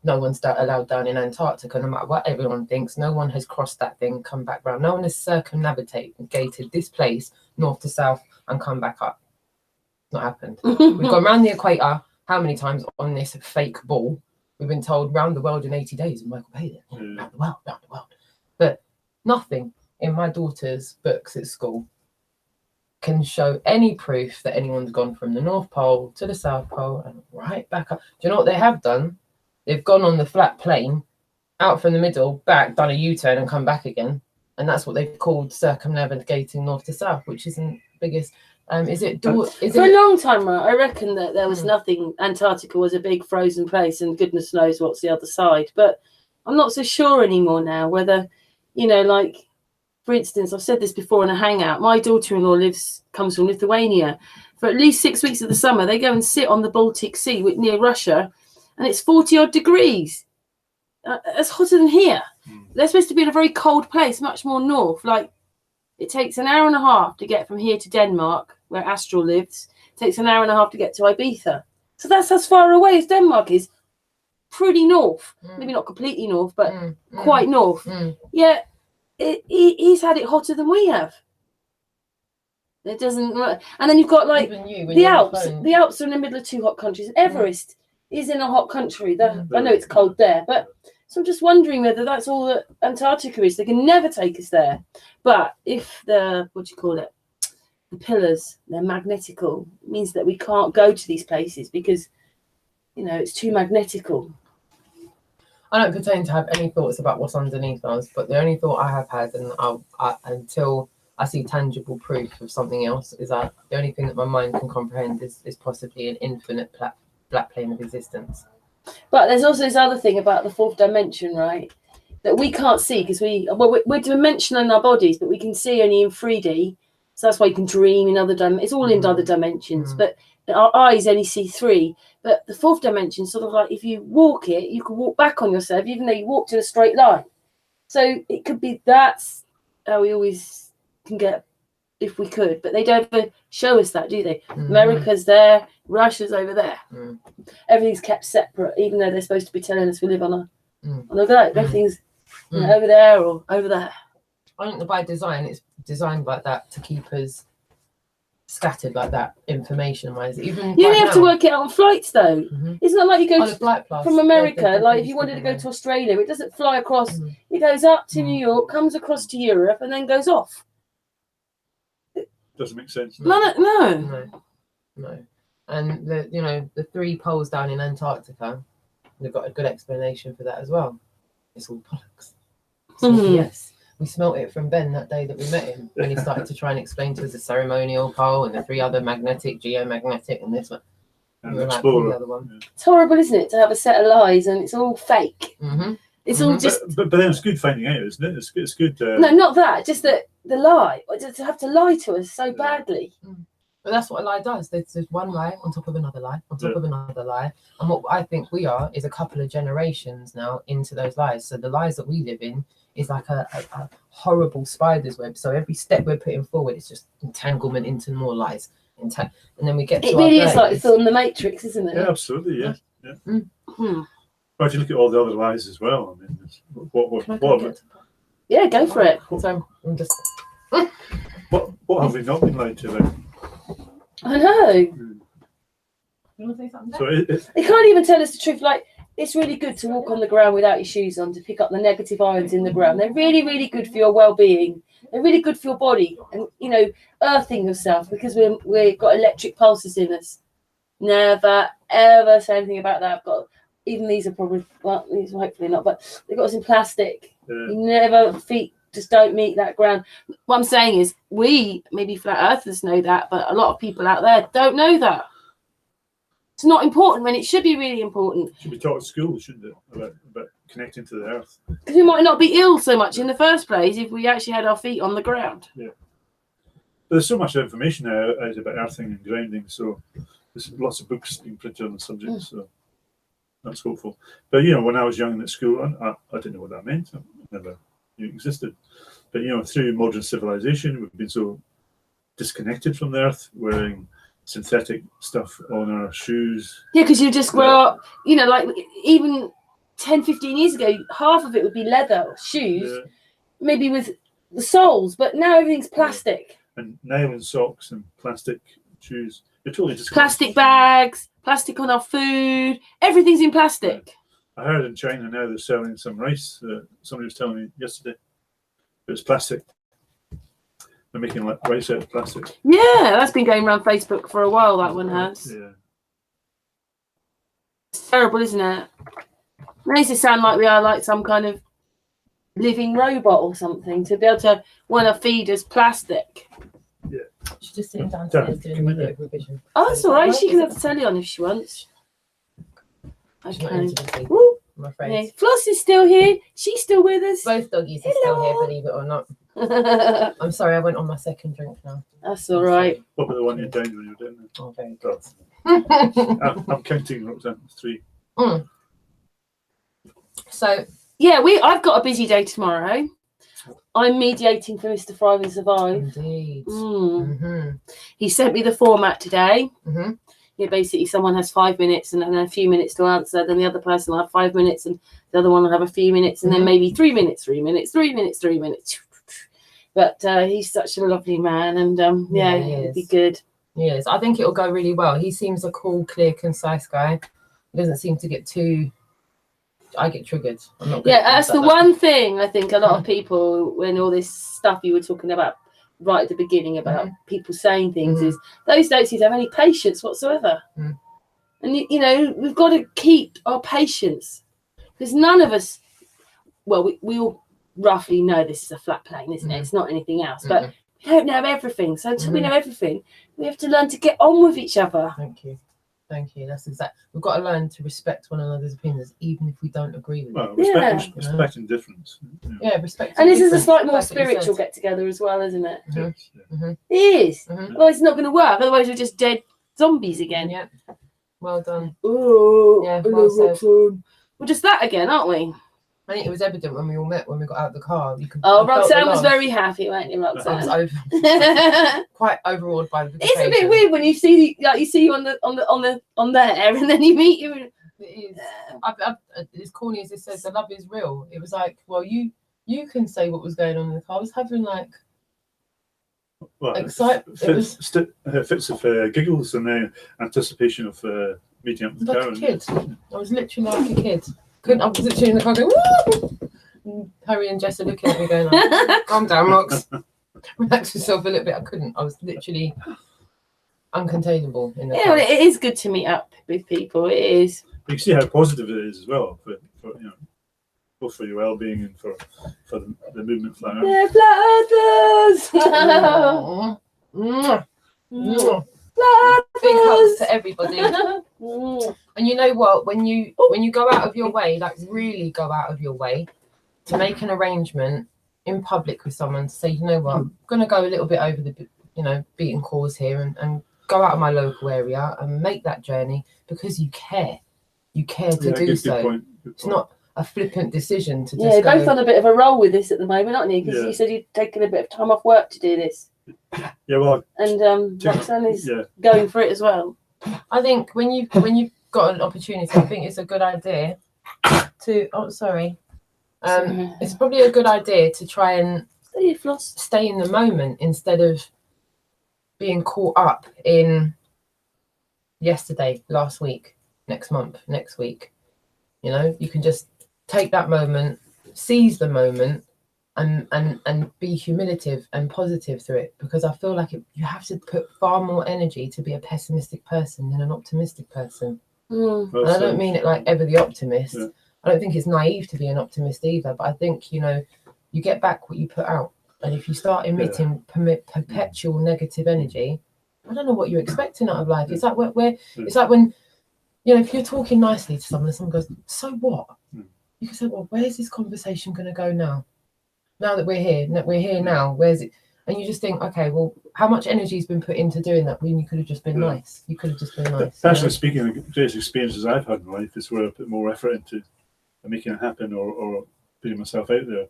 Speaker 1: no one's allowed down in Antarctica, no matter what everyone thinks. No one has crossed that thing, come back round. No one has circumnavigated this place north to south and come back up. Not happened. We've gone around the equator how many times on this fake ball? We've been told round the world in 80 days, and Michael paid it. Round the world. But nothing in my daughter's books at school can show any proof that anyone's gone from the North Pole to the South Pole and right back up. Do you know what they have done? They've gone on the flat plane, out from the middle, back, done a U-turn and come back again. And that's what they've called circumnavigating north to south, which isn't the biggest. For
Speaker 5: a long time, I reckon that there was nothing. Antarctica was a big frozen place, and goodness knows what's the other side. But I'm not so sure anymore now whether, like, for instance, I've said this before in a hangout. My daughter-in-law comes from Lithuania. For at least 6 weeks of the summer, they go and sit on the Baltic Sea near Russia, and it's 40-odd degrees. It's hotter than here. They're supposed to be in a very cold place, much more north. Like, it takes an hour and a half to get from here to Denmark, where Astral lives. It takes an hour and a half to get to Ibiza. So that's as far away as Denmark is. Pretty north. Maybe not completely north, but quite north. Yeah, he's had it hotter than we have. It doesn't. And then you've got like the Alps. The Alps are in the middle of two hot countries. Everest is in a hot country. I know it's cold there, but so I'm just wondering whether that's all that Antarctica is. They can never take us there. But if the the pillars, they're magnetical, it means that we can't go to these places because it's too magnetical.
Speaker 1: I don't pretend to have any thoughts about what's underneath us, but the only thought I have had, and until I see tangible proof of something else. Is that the only thing that my mind can comprehend is possibly an infinite black plane of existence.
Speaker 5: But there's also this other thing about the fourth dimension, right? That we can't see because we're dimensional in our bodies, but we can see only in 3D. So that's why you can dream in other dimensions. It's all in other dimensions, but our eyes only see 3. But the fourth dimension, sort of like if you walk it, you can walk back on yourself, even though you walked in a straight line. So it could be that's how we always can get, if we could, but they don't ever show us that, do they? America's there, Russia's over there. Everything's kept separate, even though they're supposed to be telling us we live on a globe. Everything's over there or over there.
Speaker 1: I think that by design, it's designed like that to keep us scattered like that, information-wise. Even
Speaker 5: you only have to work it out on flights, though. It's not like you go from America. Like if you wanted to go to Australia, it doesn't fly across. It goes up to New York, comes across to Europe, and then goes off.
Speaker 2: Doesn't make sense.
Speaker 5: No.
Speaker 1: And the 3 poles down in Antarctica, they've got a good explanation for that as well. It's all bollocks. Yes. We smelt it from Ben that day that we met him when he started to try and explain to us the ceremonial pole and the 3 other magnetic, geomagnetic, and this one.
Speaker 2: And
Speaker 1: we were like,
Speaker 2: explorer.
Speaker 1: the other one.
Speaker 2: Yeah.
Speaker 5: It's horrible, isn't it, to have a set of lies and it's all fake. It's all just.
Speaker 2: But then it's good finding out, isn't it? It's good.
Speaker 5: No, not that. Just that the lie. To have to lie to us so badly.
Speaker 1: But that's what a lie does. There's one lie on top of another lie on top of another lie. And what I think we are is a couple of generations now into those lies. So the lies that we live in is like a horrible spider's web. So every step we're putting forward is just entanglement into more lies. And then we get to
Speaker 5: it really is like the film The Matrix, isn't it?
Speaker 2: Yeah, absolutely. Yeah. But if you look at all the other lies as well, I mean, what
Speaker 5: yeah, go for it.
Speaker 1: So I'm just.
Speaker 2: What have we not been lied to about?
Speaker 5: I know.
Speaker 1: You want to say something?
Speaker 2: So
Speaker 5: They can't even tell us the truth. Like, it's really good to walk on the ground without your shoes on to pick up the negative ions in the ground. They're really, really good for your well-being. They're really good for your body and, earthing yourself because we've got electric pulses in us. Never, ever say anything about that. Even these are probably, well, these are hopefully not, but they've got us in plastic. You never, feet just don't meet that ground. What I'm saying is we, maybe flat earthers know that, but a lot of people out there don't know that. It's not important when it should be really important.
Speaker 2: Should be taught at school, shouldn't it? About connecting to the earth.
Speaker 5: Because we might not be ill so much in the first place if we actually had our feet on the ground.
Speaker 2: Yeah. But there's so much information now out about earthing and grounding, so there's lots of books being printed on the subject, so that's hopeful. But, when I was young at school, I didn't know what that meant. I never knew it existed. But, through modern civilization, we've been so disconnected from the earth, wearing synthetic stuff on our shoes. Yeah,
Speaker 5: because you just grow up, like even 10, 15 years ago, half of it would be leather shoes, maybe with the soles, but now everything's plastic.
Speaker 2: And nylon socks and plastic shoes. You're totally just
Speaker 5: plastic bags, plastic on our food, everything's in plastic.
Speaker 2: I heard in China now they're selling some rice. Somebody was telling me yesterday. It's plastic. They're making like rice out of plastic.
Speaker 5: Yeah, that's been going around Facebook for a while, that one has.
Speaker 2: Yeah.
Speaker 5: It's terrible, isn't it? It makes it sound like we are like some kind of living robot or something to be able to want to feed us plastic.
Speaker 2: Yeah.
Speaker 1: She's just sitting downstairs doing the revision.
Speaker 5: Oh, that's all right. She can have the telly on if she wants. Okay.
Speaker 1: I'm afraid.
Speaker 5: Yeah. Floss is still here. She's still with us.
Speaker 1: Both doggies are still here, believe it or not. I'm sorry, I went on my second drink now.
Speaker 5: That's all right.
Speaker 2: What about the one you downed when you were down there?
Speaker 1: Oh, very good.
Speaker 2: I'm counting, Roxanne. 3.
Speaker 1: So
Speaker 5: yeah, I've got a busy day tomorrow. I'm mediating for Mr. Thrive and Survive.
Speaker 1: Indeed.
Speaker 5: He sent me the format today. Yeah, basically someone has 5 minutes and then a few minutes to answer. Then the other person will have 5 minutes and the other one will have a few minutes and then maybe 3 minutes, 3 minutes, 3 minutes, 3 minutes. But he's such a lovely man and it'll be good.
Speaker 1: Yes, I think it'll go really well. He seems a cool, clear, concise guy. He doesn't seem to get too... I get triggered. I'm not good
Speaker 5: that's the one thing I think a lot of people, when all this stuff you were talking about right at the beginning about people saying things, is those don't seem to have any patience whatsoever. And we've got to keep our patience because none of us, well, we all roughly know this is a flat plane, isn't it? It's not anything else, but We don't know everything. So until we know everything, we have to learn to get on with each other.
Speaker 1: Thank you. Thank you. That's exact. We've got to learn to respect one another's opinions, even if we don't agree with it.
Speaker 2: Well, respecting difference.
Speaker 1: Yeah, respect.
Speaker 5: And this is a slightly more spiritual get together as well, isn't it? It is. Otherwise, it's not going to work. Otherwise, we're just dead zombies again.
Speaker 1: Yeah. Well done.
Speaker 5: Oh,
Speaker 1: yeah. Well said.
Speaker 5: We're just that again, aren't we?
Speaker 1: I think it was evident when we all met when we got out of the car. You could.
Speaker 5: Roxanne was very happy, weren't you, Roxanne?
Speaker 1: I was quite overawed by the.
Speaker 5: It's a bit weird when you see you on there, and then you meet you.
Speaker 1: It is. As corny as it says, the love is real. It was like, well, you can say what was going on in the car. I was having like.
Speaker 2: Well,
Speaker 1: excitement.
Speaker 2: Fits of giggles and anticipation of meeting up with the car.
Speaker 1: Like a kid. I was literally like a kid. I was literally in the car going, woo! Harry and Jess are looking at me going, like, calm down, Rox. Relax yourself a little bit. I couldn't. I was literally uncontainable in the car.
Speaker 5: Well, it is good to meet up with people. It is.
Speaker 2: You can see how positive it is as well, for both for your well-being and for the movement flat earth.
Speaker 5: Yeah, flat earthers.
Speaker 1: Big hugs to everybody. And you know what? When you go out of your way, like really go out of your way to make an arrangement in public with someone to say, you know what, I'm gonna go a little bit over the beaten course here and go out of my local area and make that journey because you care. You care to do so.
Speaker 2: Good point.
Speaker 1: It's not a flippant decision to just
Speaker 5: you're
Speaker 1: go.
Speaker 5: both on a bit of a roll with this at the moment, aren't you? Because you said you'd taken a bit of time off work to do this.
Speaker 2: Yeah, well,
Speaker 5: and Roxanne is going for it as well.
Speaker 1: I think when you've got an opportunity, I think it's a good idea to. Oh, sorry. It's probably a good idea to try and stay in the moment instead of being caught up in yesterday, last week, next month, next week. You know, you can just take that moment, seize the moment, and be humiliative and positive through it, because I feel like you have to put far more energy to be a pessimistic person than an optimistic person. And I don't mean it like ever the optimist. Yeah. I don't think it's naive to be an optimist either, but I think, you get back what you put out. And if you start emitting perpetual negative energy, I don't know what you're expecting out of life. It's like it's like when, if you're talking nicely to someone and someone goes, so what? You can say, well, where's this conversation going to go now? Now that we're here now, where's it? And you just think, okay, well, how much energy has been put into doing that when you could have just been nice? You could have just been nice.
Speaker 2: Personally speaking, the greatest experiences I've had in life is where I put more effort into making it happen or putting myself out there.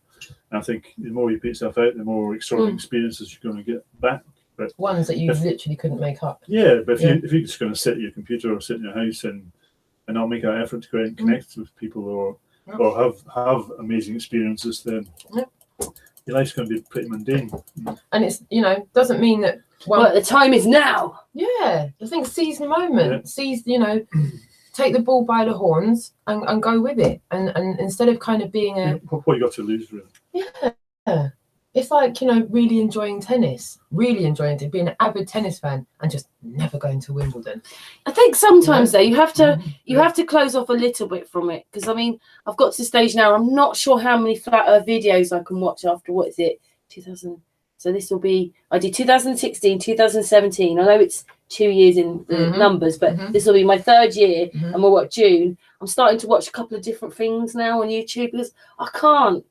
Speaker 2: And I think the more you put yourself out, the more extraordinary experiences you're going to get back. But
Speaker 1: ones that you literally couldn't make up.
Speaker 2: Yeah, but if you're just going to sit at your computer or sit in your house and not make that effort to go out and connect with people or have amazing experiences, then your life's going to be pretty mundane.
Speaker 1: And it's, doesn't mean that.
Speaker 5: Well, the time is now.
Speaker 1: Yeah, I think seize the moment. Seize, take the bull by the horns and go with it. And instead of kind of being
Speaker 2: what you got to lose, really.
Speaker 1: Yeah. It's like, really enjoying tennis, being an avid tennis fan and just never going to Wimbledon.
Speaker 5: I think sometimes though you have to close off a little bit from it, because I've got to the stage now, I'm not sure how many flat earth videos I can watch after 2000. So this will be, I did 2016, 2017. I know it's 2 years in numbers, but this will be my third year and we're June. I'm starting to watch a couple of different things now on YouTube because I can't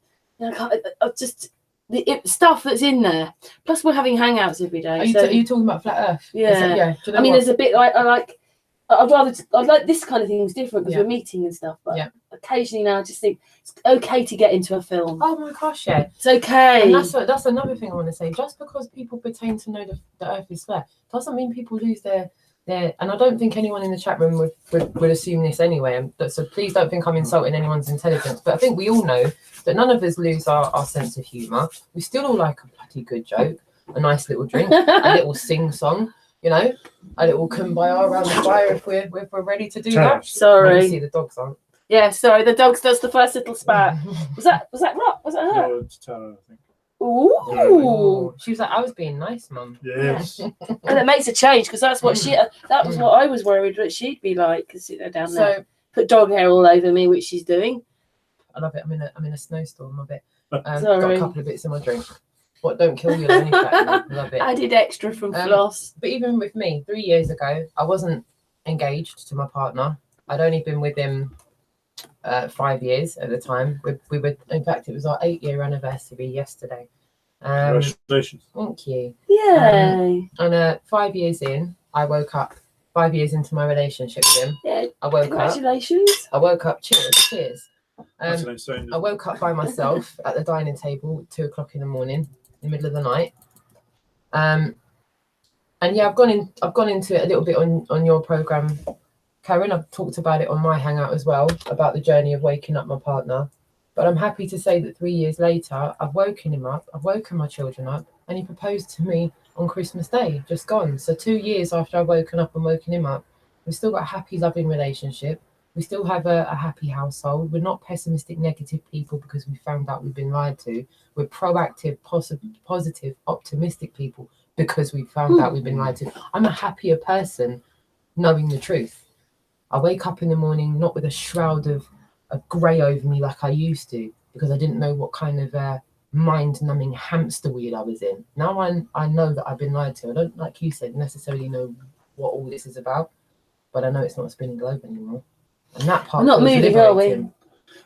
Speaker 5: the stuff that's in there. Plus, we're having hangouts every day.
Speaker 1: Are you talking about flat Earth?
Speaker 5: Yeah. There's a bit I'd like this kind of things different because we're meeting and stuff. But occasionally now, I just think it's okay to get into a film.
Speaker 1: Oh my gosh, yeah,
Speaker 5: it's okay.
Speaker 1: And that's another thing I want to say. Just because people pretend to know the Earth is flat doesn't mean people lose their. And I don't think anyone in the chat room would assume this anyway. So please don't think I'm insulting anyone's intelligence. But I think we all know that none of us lose our sense of humour. We still all like a bloody good joke, a nice little drink, a little sing-song, a little kumbaya around the fire if we're ready to do that.
Speaker 5: Sorry.
Speaker 1: See, the dogs aren't.
Speaker 5: Yeah, sorry, the dogs does the first little spat. Was that Rock? Was that her?
Speaker 2: No, it's Tara, I think.
Speaker 5: Ooh.
Speaker 1: She was like, I was being nice, Mum.
Speaker 2: Yes.
Speaker 5: And it makes a change because that's what that was what I was worried that she'd be like, because down there. Put dog hair all over me, which she's doing.
Speaker 1: I love it. I'm in a snowstorm. I love it.
Speaker 5: Sorry.
Speaker 1: Got a couple of bits in my drink. What don't kill you, only fatten you. Love it.
Speaker 5: Added extra from floss.
Speaker 1: But even with me, 3 years ago, I wasn't engaged to my partner. I'd only been with him 5 years at the time. We were, in fact, it was our 8-year anniversary yesterday.
Speaker 2: Congratulations.
Speaker 1: Thank you.
Speaker 5: Yay.
Speaker 1: And 5 years in, I woke up. 5 years into my relationship with him,
Speaker 5: Yeah.
Speaker 1: I woke
Speaker 5: Congratulations.
Speaker 1: up. I woke up. Cheers.
Speaker 2: That's a nice sound.
Speaker 1: I woke up by myself at the dining table at 2 o'clock in the morning, in the middle of the night. And yeah, I've gone into it a little bit on your program, Karen. I've talked about it on my hangout as well, about the journey of waking up my partner. But I'm happy to say that 3 years later, I've woken him up, I've woken my children up, and he proposed to me on Christmas Day, just gone. So 2 years after I've woken up and woken him up, we've still got a happy, loving relationship. We still have a happy household. We're not pessimistic, negative people because we found out we've been lied to. We're proactive, positive, optimistic people because we found out we've been lied to. I'm a happier person knowing the truth. I wake up in the morning not with a shroud of grey over me like I used to, because I didn't know what kind of mind-numbing hamster wheel I was in. Now I know that I've been lied to. I don't, like you said, necessarily know what all this is about, but I know it's not a spinning globe anymore. And that part,
Speaker 5: we're not moving, are we?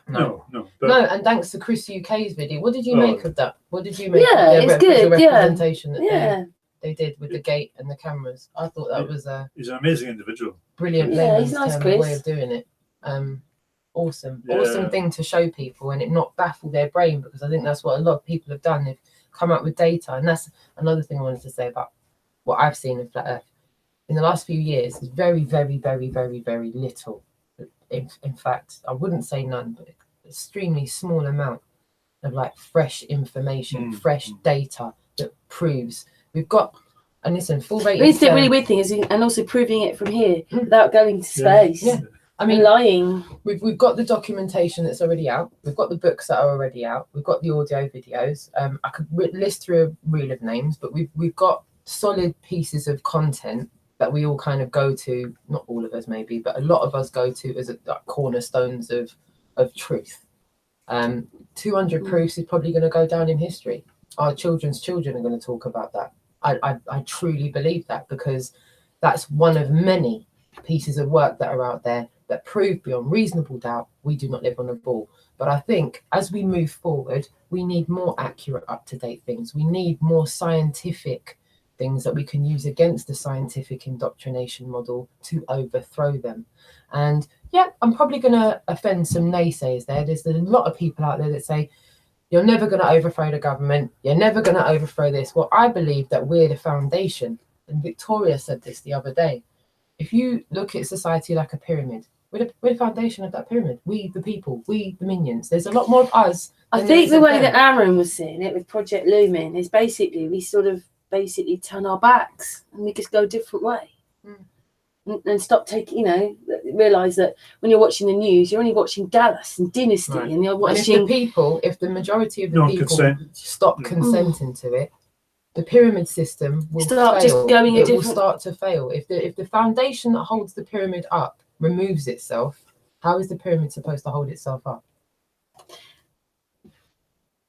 Speaker 2: No.
Speaker 1: No, and thanks to Chris UK's video. What did you make of that? What did you make
Speaker 5: Yeah,
Speaker 1: of
Speaker 5: it's
Speaker 1: the
Speaker 5: good,
Speaker 1: representation that
Speaker 5: Yeah.
Speaker 1: they did with the gate and the cameras? I thought that was a
Speaker 2: He's an amazing individual.
Speaker 1: brilliant
Speaker 5: Yeah, he's
Speaker 1: layman's
Speaker 5: nice,
Speaker 1: term way
Speaker 5: Chris.
Speaker 1: of doing it. Awesome
Speaker 2: Yeah.
Speaker 1: thing to show people and it not baffle their brain, because I think that's what a lot of people have done. They've come up with data, and that's another thing I wanted to say about what I've seen in Flat Earth in the last few years. Is very, very, very, very, very little. In fact, I wouldn't say none, but extremely small amount of like fresh information, fresh data that proves we've got. And listen, full rated.
Speaker 5: It's the really weird thing is, and also proving it from here without going to space.
Speaker 1: Yeah. I mean,
Speaker 5: lying.
Speaker 1: We've got the documentation that's already out. We've got the books that are already out. We've got the audio videos. I could list through a reel of names, but we've got solid pieces of content that we all kind of go to. Not all of us, maybe, but a lot of us go to as cornerstones of truth. 200 proofs is probably going to go down in history. Our children's children are going to talk about that. I truly believe that, because that's one of many pieces of work that are out there that prove beyond reasonable doubt we do not live on a ball. But I think as we move forward, we need more accurate, up-to-date things. We need more scientific things that we can use against the scientific indoctrination model to overthrow them. And yeah, I'm probably going to offend some naysayers there. There's a lot of people out there that say, you're never going to overthrow the government. You're never going to overthrow this. Well, I believe that we're the foundation. And Victoria said this the other day. If you look at society like a pyramid, we're the foundation of that pyramid. We, the people, we, the minions. There's a lot more of us.
Speaker 5: I think the way that Aaron was seeing it with Project Lumen is basically we sort of turn our backs and we just go a different way. And stop taking, realise that when you're watching the news, you're only watching Dallas and Dynasty, and you're watching.
Speaker 1: And if the majority of the people stop consenting to it, the pyramid system will
Speaker 5: start
Speaker 1: fail.
Speaker 5: Just going
Speaker 1: it will start to fail. If the foundation that holds the pyramid up removes itself, how is the pyramid supposed to hold itself up?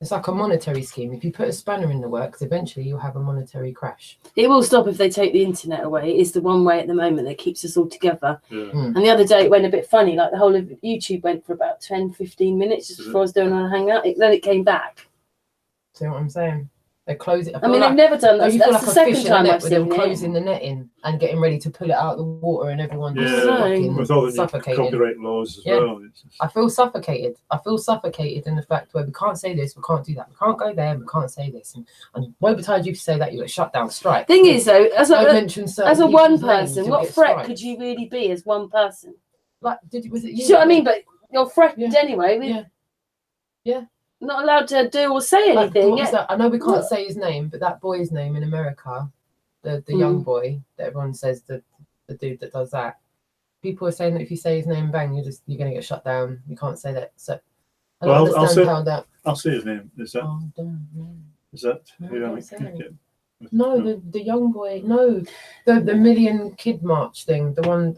Speaker 1: It's like a monetary scheme. If you put a spanner in the works, eventually you'll have a monetary crash.
Speaker 5: It will stop if they take the internet away. It is the one way at the moment that keeps us all together.
Speaker 2: Yeah.
Speaker 5: And the other day it went a bit funny, like the whole of YouTube went for about 10-15 minutes just before I was doing a hangout. Then it came back.
Speaker 1: See what I'm saying? They close it.
Speaker 5: I mean, they've never done that.
Speaker 1: You
Speaker 5: That's
Speaker 1: feel like
Speaker 5: the
Speaker 1: a
Speaker 5: second
Speaker 1: fish
Speaker 5: time
Speaker 1: in a net
Speaker 5: I've
Speaker 1: with
Speaker 5: seen
Speaker 1: them
Speaker 5: it.
Speaker 1: closing the net in and getting ready to pull it out of the water, and everyone just
Speaker 5: fucking
Speaker 2: with all the new
Speaker 1: suffocated.
Speaker 2: copyright laws as well.
Speaker 1: I feel suffocated. I feel suffocated in the fact where we can't say this, we can't do that, we can't go there, we can't say this. And won't be tired you say that, you get shut down, strike.
Speaker 5: Thing is, though, as a one
Speaker 1: people's names,
Speaker 5: person,
Speaker 1: you'll
Speaker 5: what
Speaker 1: get
Speaker 5: threat
Speaker 1: strikes.
Speaker 5: could you really be as one person?
Speaker 1: Like, was it you?
Speaker 5: Do you know what I mean? But you're threatened anyway.
Speaker 1: Yeah.
Speaker 5: Not allowed to do or say
Speaker 1: Like,
Speaker 5: anything.
Speaker 1: what was that? I know we can't say his name, but that boy's name in America, the young boy that everyone says the dude that does that. People are saying that if you say his name, bang, you're gonna get shut down. You can't say that. So I don't understand how that.
Speaker 2: I'll say his name. Is that?
Speaker 1: Oh, damn, no.
Speaker 2: Is that?
Speaker 1: No,
Speaker 2: who
Speaker 1: don't
Speaker 2: I
Speaker 1: say
Speaker 2: think
Speaker 1: it.
Speaker 2: it-
Speaker 1: No, the young boy. No, the Million Kid March thing. The one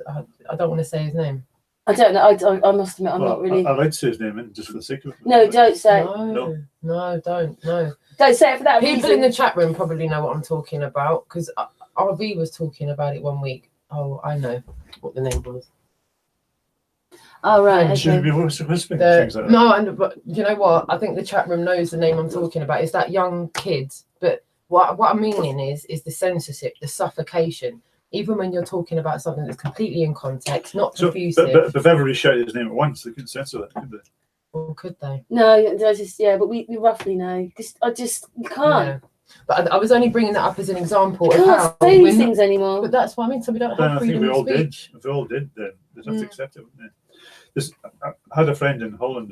Speaker 1: I don't want to say his name.
Speaker 5: I don't know. I must admit, I'm not really.
Speaker 2: I'd like to say his name in just for the sake of it.
Speaker 5: No, don't say.
Speaker 1: No, don't. No.
Speaker 5: Don't say it for that
Speaker 1: People
Speaker 5: reason.
Speaker 1: in the chat room probably know what I'm talking about because RV was talking about it one week. Oh, I know what the name was.
Speaker 5: Oh, right.
Speaker 2: Should
Speaker 5: Okay.
Speaker 2: be whispering things like that.
Speaker 1: No, but you know what? I think the chat room knows the name I'm talking about. It's that young kid. But what I'm meaning is the censorship, the suffocation. Even when you're talking about something that's completely in context, not confusive.
Speaker 2: But if everybody shouted his name at once, they couldn't censor that, could they?
Speaker 1: Or could they?
Speaker 5: No, I just but we roughly know. You can't.
Speaker 1: Yeah. But I was only bringing that up as an example.
Speaker 5: You can't say these things anymore.
Speaker 1: But that's what I mean. So we don't have freedom of speech.
Speaker 2: If we all did, then they'd have to accept it, wouldn't they? I had a friend in Holland,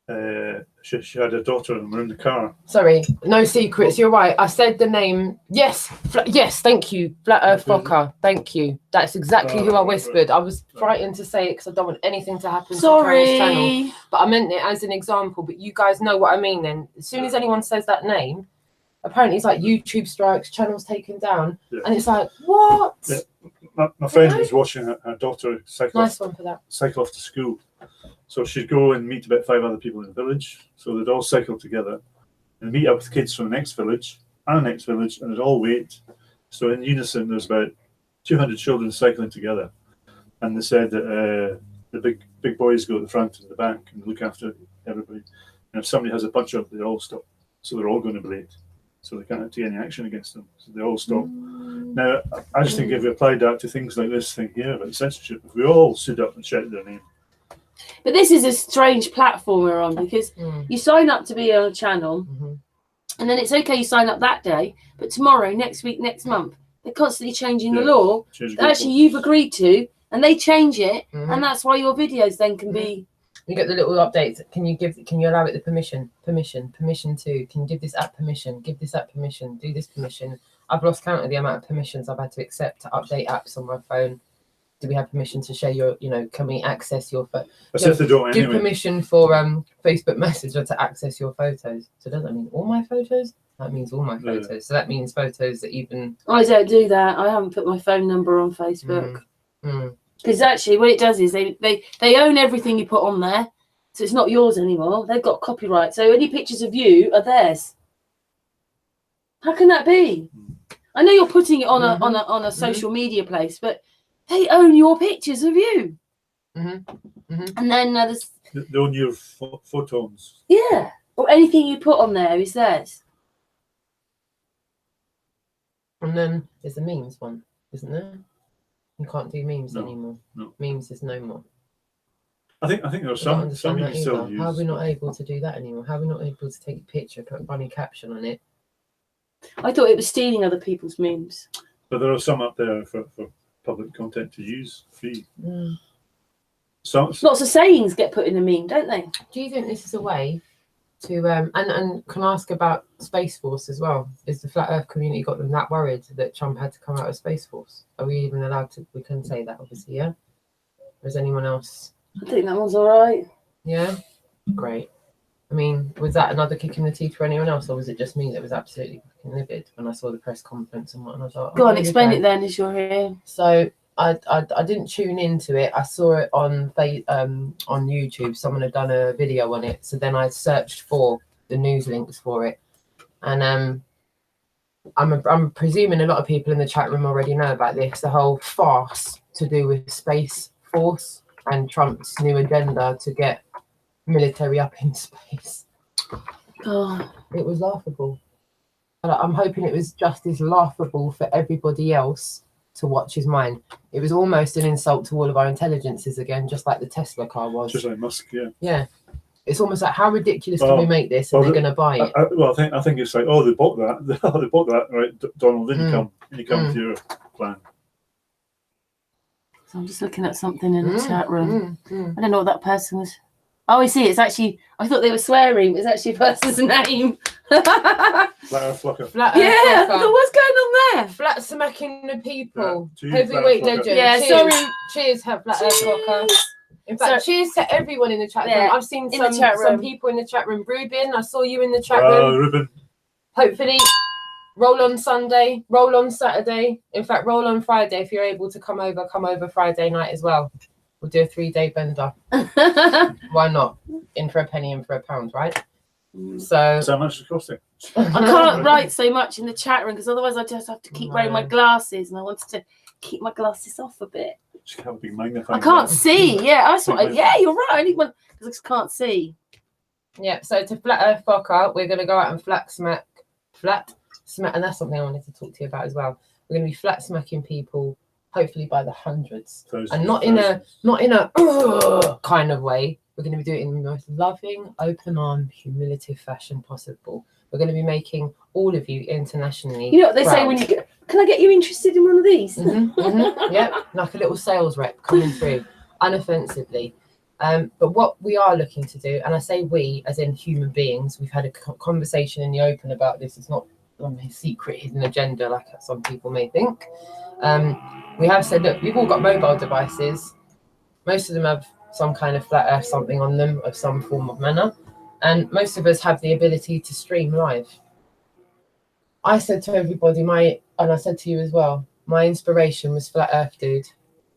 Speaker 2: and she had a daughter, and we're in the car.
Speaker 1: Sorry, no secrets. You're right. I said the name. Yes, yes. Thank you, Flat Earth Fokker. Thank you. That's exactly who I whispered. I was frightened to say it because I don't want anything to happen to Karen's channel. But I meant it as an example. But you guys know what I mean. Then, as soon as anyone says that name, apparently it's like YouTube strikes, channels taken down, and it's like what?
Speaker 2: Yeah. My friend was watching her daughter cycle off to school. So she'd go and meet about 5 other people in the village. So they'd all cycle together and meet up with kids from the next village and the next village, and they'd all wait. So in unison, there's about 200 children cycling together. And they said that the big boys go at the front and the back and look after everybody. And if somebody has a punch up, they all stop. So they're all going to be late. So they can't take any action against them. So they all stop. Now, I just think if we applied that to things like this thing here about censorship, if we all stood up and shouted their name.
Speaker 5: But this is a strange platform we're on because you sign up to be on a channel and then it's okay you sign up that day, but tomorrow, next week, next month, they're constantly changing the law that actually you've agreed to, and they change it, and that's why your videos then can be...
Speaker 1: You get the little updates. Can you allow it the permission to? Can you give this app permission? Give this app permission. Do this permission. I've lost count of the amount of permissions I've had to accept to update apps on my phone. Do we have permission to share your, can we access your phone?
Speaker 2: If they don't
Speaker 1: give permission for Facebook Messenger to access your photos. So does that mean all my photos? That means all my photos. Yeah. So that means photos that even...
Speaker 5: I don't do that. I haven't put my phone number on Facebook. Because actually what it does is they own everything you put on there. So it's not yours anymore. They've got copyright. So any pictures of you are theirs. How can that be? I know you're putting it on a social media place, but they own your pictures of you. And then there's...
Speaker 2: They own your photos.
Speaker 5: Yeah. Or anything you put on there is theirs.
Speaker 1: And then there's the memes one, isn't there? You can't do memes anymore. No. Memes is no more.
Speaker 2: I think there are some you still use.
Speaker 1: How are we not able to do that anymore? How are we not able to take a picture, put a funny caption on it?
Speaker 5: I thought it was stealing other people's memes.
Speaker 2: But there are some up there for public content to use free. Lots
Speaker 5: of sayings get put in a meme, don't they?
Speaker 1: Do you think this is a way to and can I ask about Space Force as well? Is the Flat Earth community got them that worried that Trump had to come out of Space Force? Are we even allowed to? We can say that, obviously, yeah. Or is anyone else?
Speaker 5: I think that one's all right.
Speaker 1: Yeah, great. I mean, was that another kick in the teeth for anyone else, or was it just me that was absolutely fucking livid when I saw the press conference and whatnot? I thought,
Speaker 5: go on, explain it then, as you're here.
Speaker 1: So I didn't tune into it. I saw it on YouTube. Someone had done a video on it. So then I searched for the news links for it, and I'm presuming a lot of people in the chat room already know about this. The whole farce to do with Space Force and Trump's new agenda to get military up in space.
Speaker 5: Oh,
Speaker 1: it was laughable. And I'm hoping it was just as laughable for everybody else to watch his mind. It was almost an insult to all of our intelligences again, just like the Tesla car was.
Speaker 2: Just like Musk, yeah.
Speaker 1: Yeah. It's almost like, how ridiculous can we make this, and they're going to buy it?
Speaker 2: I think it's like, oh, they bought that. They bought that, right? Donald, didn't come with your plan.
Speaker 5: So I'm just looking at something in the chat room. I don't know what that person was. Oh, I see. It's actually, I thought they were swearing. It's actually a person's name.
Speaker 2: Flat Earth Flocker.
Speaker 5: Yeah, what's going on there?
Speaker 1: Flat smacking the people.
Speaker 2: Yeah,
Speaker 1: heavyweight legend.
Speaker 5: Yeah,
Speaker 1: cheers.
Speaker 5: sorry.
Speaker 1: Cheers, Flat Earth Flocker. In fact, cheers to everyone in the chat room. I've seen some people in the chat room. Ruben, I saw you in the chat room.
Speaker 2: Ruben.
Speaker 1: Hopefully, roll on Sunday, roll on Saturday. In fact, roll on Friday. If you're able to come over Friday night as well. We'll do a 3-day bender. Why not? In for a penny, in for a pound, right? So
Speaker 2: much is costing.
Speaker 5: I can't write so much in the chat room because otherwise I just have to keep wearing my glasses, and I wanted to keep my glasses off a bit. I can't see. Yeah, that's what. Yeah, you're right. I need one because I just can't see.
Speaker 1: Yeah. So to flat earth vodka, we're going to go out and flat smack, and that's something I wanted to talk to you about as well. We're going to be flat smacking people, hopefully by the hundreds, and not in a kind of way. We're going to be doing it in the most loving, open-armed, humiliative fashion possible. We're going to be making all of you internationally.
Speaker 5: You know what they say when you get, can I get you interested in one of these?
Speaker 1: Yeah, like a little sales rep coming through, unoffensively. But what we are looking to do, and I say we as in human beings, we've had a conversation in the open about this. It's not a secret hidden agenda like some people may think. We have said, look, we've all got mobile devices. Most of them have some kind of flat earth something on them of some form of manner. And most of us have the ability to stream live. I said to everybody, and I said to you as well, my inspiration was Flat Earth Dude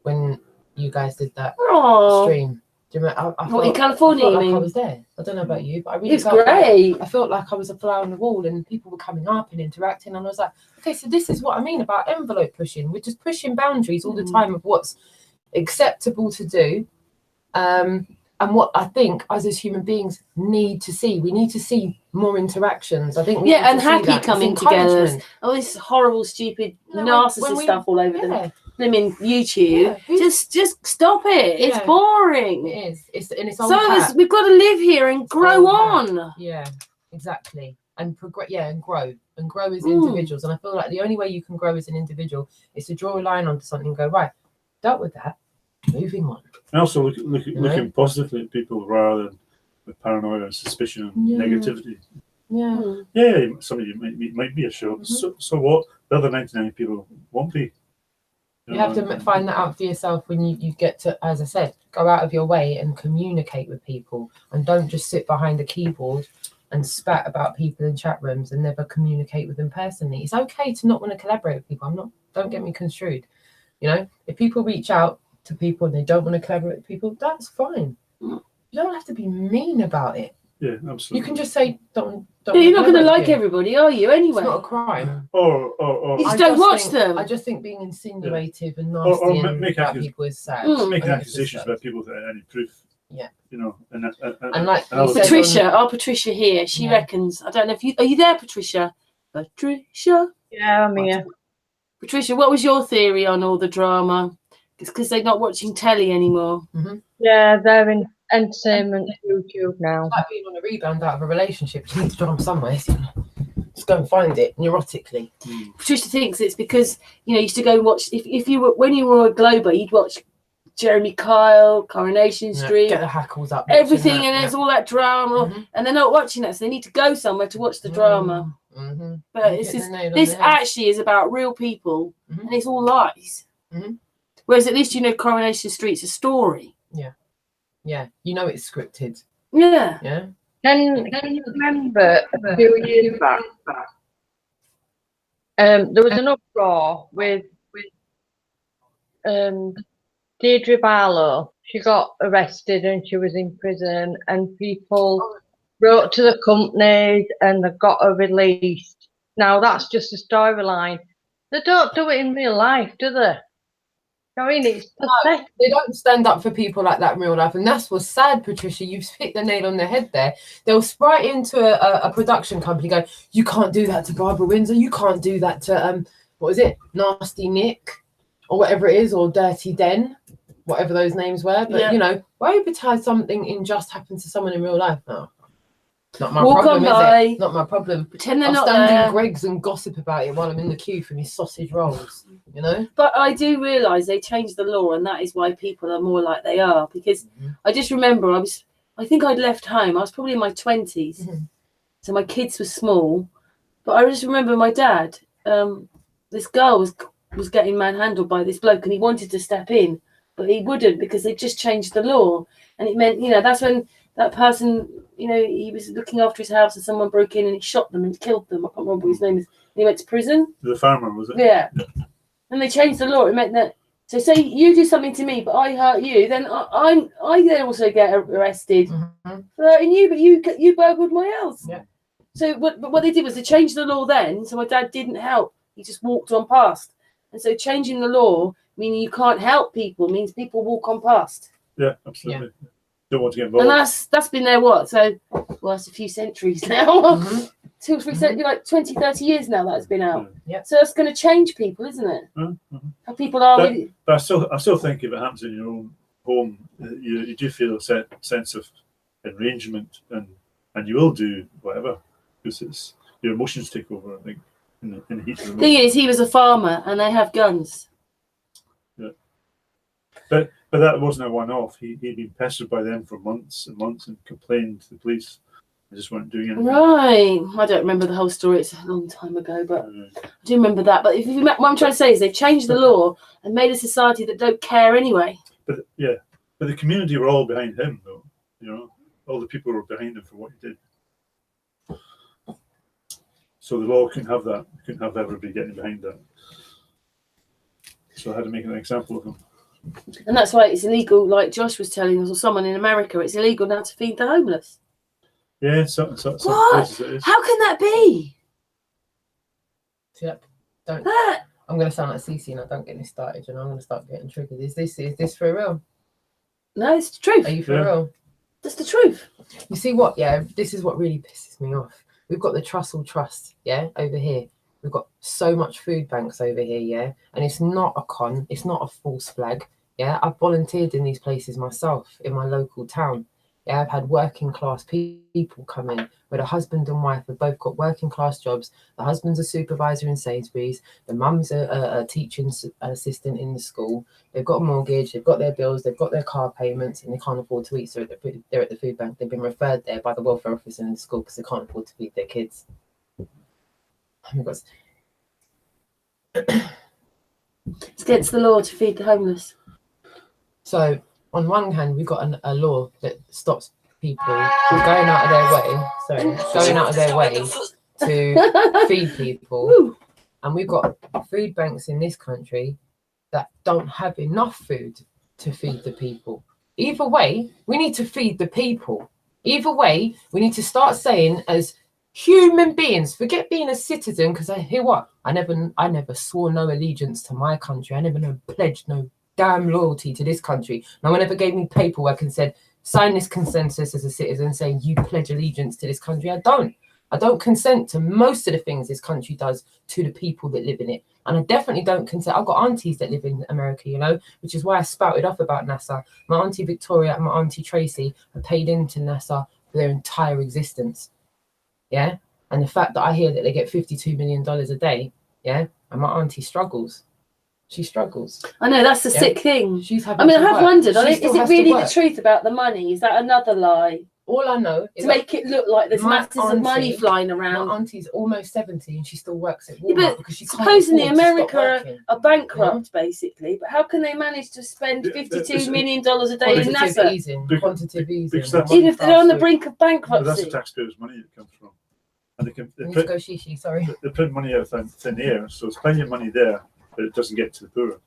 Speaker 1: when you guys did that stream. Do you remember?
Speaker 5: In California,
Speaker 1: I felt like I was there. I don't know about you, but I really felt
Speaker 5: great.
Speaker 1: I felt like I was a fly on the wall and people were coming up and interacting. And I was like, okay, so this is what I mean about envelope pushing. We're just pushing boundaries all the time of what's acceptable to do. And what I think us as human beings need to see, we need to see more interactions. I think we
Speaker 5: and happy coming together. Oh, this horrible, stupid, narcissist stuff all over the blimmin' YouTube. Just stop it. It's boring.
Speaker 1: It is. It's
Speaker 5: some of us, we've got to live here and grow on.
Speaker 1: Yeah, exactly. And progress. Yeah, and grow as individuals. And I feel like the only way you can grow as an individual is to draw a line onto something and go, right, dealt with that. Moving on.
Speaker 2: And also looking positively at people rather than with paranoia and suspicion and negativity. Yeah, some of you might be a show. So what? The other 99 people won't be.
Speaker 1: You have to find that out for yourself when you get to, as I said, go out of your way and communicate with people, and don't just sit behind a keyboard and spat about people in chat rooms and never communicate with them personally. It's okay to not want to collaborate with people. Don't get me construed. You know, if people reach out to people and they don't want to collaborate with people, that's fine. You don't have to be mean about it.
Speaker 2: Yeah, absolutely.
Speaker 1: You can just say, don't
Speaker 5: you're not going to like everybody, are you, anyway?
Speaker 1: It's not a crime.
Speaker 5: You just don't watch them.
Speaker 1: I just think being insinuative and nasty and about people is sad.
Speaker 2: Making accusations about people without any proof.
Speaker 1: Yeah.
Speaker 2: You know,
Speaker 1: and like
Speaker 5: Patricia, Patricia here, she reckons, I don't know if are you there, Patricia? Patricia?
Speaker 3: Yeah, I'm here.
Speaker 5: Patricia, what was your theory on all the drama? It's because they're not watching telly anymore.
Speaker 3: Yeah, they're in entertainment YouTube now.
Speaker 1: It's like being on a rebound out of a relationship. You need to drama somewhere. So just go and find it neurotically.
Speaker 5: Patricia thinks it's because you used to go and watch. If you were when you were a Glober, you'd watch Jeremy Kyle, Coronation Street,
Speaker 1: get the hackles up,
Speaker 5: everything, and there's all that drama, and they're not watching that, so they need to go somewhere to watch the drama. But it's just, this actually is about real people, and it's all lies. Whereas at least Coronation Street's a story.
Speaker 1: Yeah, it's scripted.
Speaker 5: Yeah.
Speaker 3: Can you remember a few years back? There was an uproar with Deirdre Barlow. She got arrested and she was in prison, and people wrote to the companies and they got her released. Now that's just a storyline. They don't do it in real life, do they? I mean, it's pathetic.
Speaker 1: They don't stand up for people like that in real life, and that's what's sad, Patricia. You've hit the nail on the head there. They'll sprite into a production company going, you can't do that to Barbara Windsor, you can't do that to what is it, Nasty Nick, or whatever it is, or Dirty Den, whatever those names were. But why advertise something in just happened to someone in real life? No. Not my problem, is it? Not my problem.
Speaker 5: Pretend they're
Speaker 1: I'll
Speaker 5: not
Speaker 1: stand
Speaker 5: there.
Speaker 1: in Greg's and gossip about it while I'm in the queue for my sausage rolls,
Speaker 5: But I do realise they changed the law, and that is why people are more like they are. Because I just remember I think I'd left home. I was probably in my 20s. So my kids were small. But I just remember my dad, this girl was getting manhandled by this bloke, and he wanted to step in, but he wouldn't because they just changed the law. And it meant, that's when that person, he was looking after his house and someone broke in and he shot them and killed them. I can't remember what his name is. He went to prison.
Speaker 2: The farmer, was it?
Speaker 5: Yeah. And they changed the law. It meant that, so say you do something to me, but I hurt you, then I then also get arrested for hurting you, but you burgled my house.
Speaker 1: Yeah.
Speaker 5: So what they did was they changed the law then, so my dad didn't help. He just walked on past. And so changing the law, meaning you can't help people, means people walk on past.
Speaker 2: Yeah, absolutely. Yeah. Don't want to get involved.
Speaker 5: And that's been there what? So, well, it's a few centuries now. 2 or 3 centuries, like 20, 30 years now that's been out.
Speaker 1: Yeah.
Speaker 5: So that's going to change people, isn't it? How people are.
Speaker 2: But I still think if it happens in your own home, you do feel a sense of arrangement, and you will do whatever because it's your emotions take over. I think in the heat of the moment.
Speaker 5: Thing is, he was a farmer, and they have guns.
Speaker 2: Yeah. But that wasn't a one-off. He'd been pestered by them for months and months and complained to the police. They just weren't doing anything.
Speaker 5: Right. I don't remember the whole story. It's a long time ago, but I do remember that. But what I'm trying to say is they've changed the law and made a society that don't care anyway.
Speaker 2: But the community were all behind him, though. You know, all the people were behind him for what he did. So the law couldn't have that. Couldn't have everybody getting behind that. So I had to make an example of him.
Speaker 5: And that's why it's illegal, like Josh was telling us, or someone in America, it's illegal now to feed the homeless.
Speaker 2: Yeah, some
Speaker 5: what?
Speaker 2: places it is.
Speaker 5: How can that be?
Speaker 1: Yep. I'm going to sound like Cece now. Don't get me started. And I'm going to start getting triggered. Is this for real?
Speaker 5: No, it's the truth.
Speaker 1: Are you for real?
Speaker 5: That's the truth.
Speaker 1: You see what? Yeah, this is what really pisses me off. We've got the Trussell Trust, yeah, over here. We've got so much food banks over here, yeah, and it's not a con. It's not a false flag, yeah. I've volunteered in these places myself in my local town. Yeah, I've had working class people come in where the husband and wife have both got working class jobs. The husband's a supervisor in Sainsbury's. The mum's a teaching assistant in the school. They've got a mortgage. They've got their bills. They've got their car payments, and they can't afford to eat. So they're at the food bank. They've been referred there by the welfare officer in the school because they can't afford to feed their kids. Oh my God.
Speaker 5: It's against the law to feed the homeless.
Speaker 1: So on one hand, we've got a law that stops people from going out of their way to feed people. And we've got food banks in this country that don't have enough food to feed the people. Either way, we need to feed the people. Either way, we need to start saying as human beings, forget being a citizen, because I hear what? I never swore no allegiance to my country. I never pledged no damn loyalty to this country. No one ever gave me paperwork and said, sign this consensus as a citizen saying you pledge allegiance to this country. I don't consent to most of the things this country does to the people that live in it. And I definitely don't consent. I've got aunties that live in America, you know, which is why I spouted off about NASA. My auntie Victoria and my auntie Tracy are paid into NASA for their entire existence. Yeah. And the fact that I hear that they get $52 million a day, yeah, and my auntie struggles. She struggles.
Speaker 5: I know, that's the sick thing.
Speaker 1: She's
Speaker 5: I have wondered, is it really the truth about the money? Is that another lie?
Speaker 1: All I know is
Speaker 5: to make it look like there's masses of money flying around.
Speaker 1: My auntie's almost 70 and she still works at Walmart,
Speaker 5: but
Speaker 1: because she
Speaker 5: supposedly America are bankrupt, basically. But how can they manage to spend $52 million a day in NASA?
Speaker 1: Quantitative easing.
Speaker 5: Even if they're on the brink of bankruptcy.
Speaker 2: That's the taxpayers' money that comes from. And
Speaker 1: they
Speaker 2: print money out of thin air, so there's plenty of money there, but it doesn't get to the poor.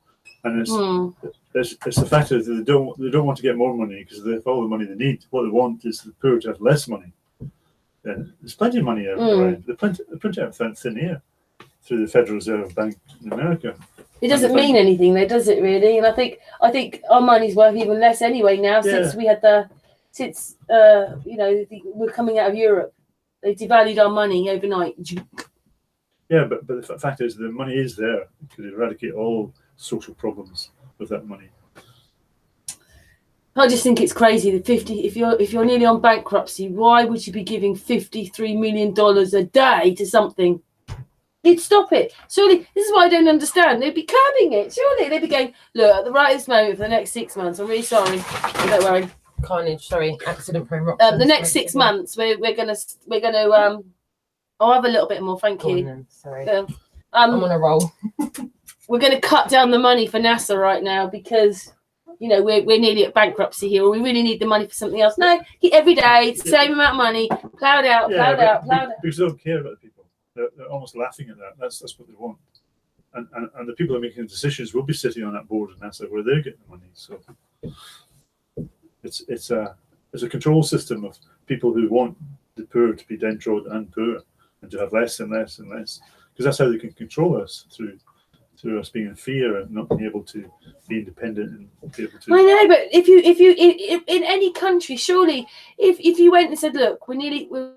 Speaker 2: And it's the fact that they don't want to get more money because they have all the money they need. What they want is the poor to have less money. And there's plenty of money around. They print it out of thin air through the Federal Reserve Bank in America.
Speaker 5: It doesn't mean anything, though, does it? Really? And I think our money's worth even less anyway now since we had we're coming out of Europe. They devalued our money overnight.
Speaker 2: Yeah, but the fact is the money is there. You could eradicate all social problems with that money.
Speaker 5: I just think it's crazy that if you're nearly on bankruptcy, why would you be giving $53 million a day to something? You'd stop it. Surely, this is what I don't understand. They'd be curbing it. Surely they'd be going, look, at the rightest moment for the next 6 months. I'm really sorry. Don't worry.
Speaker 1: Carnage, sorry, accident prone rock.
Speaker 5: The next 6 months, we're gonna I'll have a little bit more, thank you.
Speaker 1: Then, sorry.
Speaker 5: I'm
Speaker 1: on a roll.
Speaker 5: We're going to cut down the money for NASA right now because, we're nearly at bankruptcy here. Or we really need the money for something else. No, every day it's the same amount of money, plowed out.
Speaker 2: Because they don't care about the people. they're almost laughing at that. That's what they want. And the people who are making the decisions will be sitting on that board, and that's where they're getting the money. So it's a control system of people who want the poor to be downtrodden and poor, and to have less and less and less, because that's how they can control us, through us being in fear and not being able to be independent and be able to.
Speaker 5: I know, but if you in any country, surely if you went and said, look, we're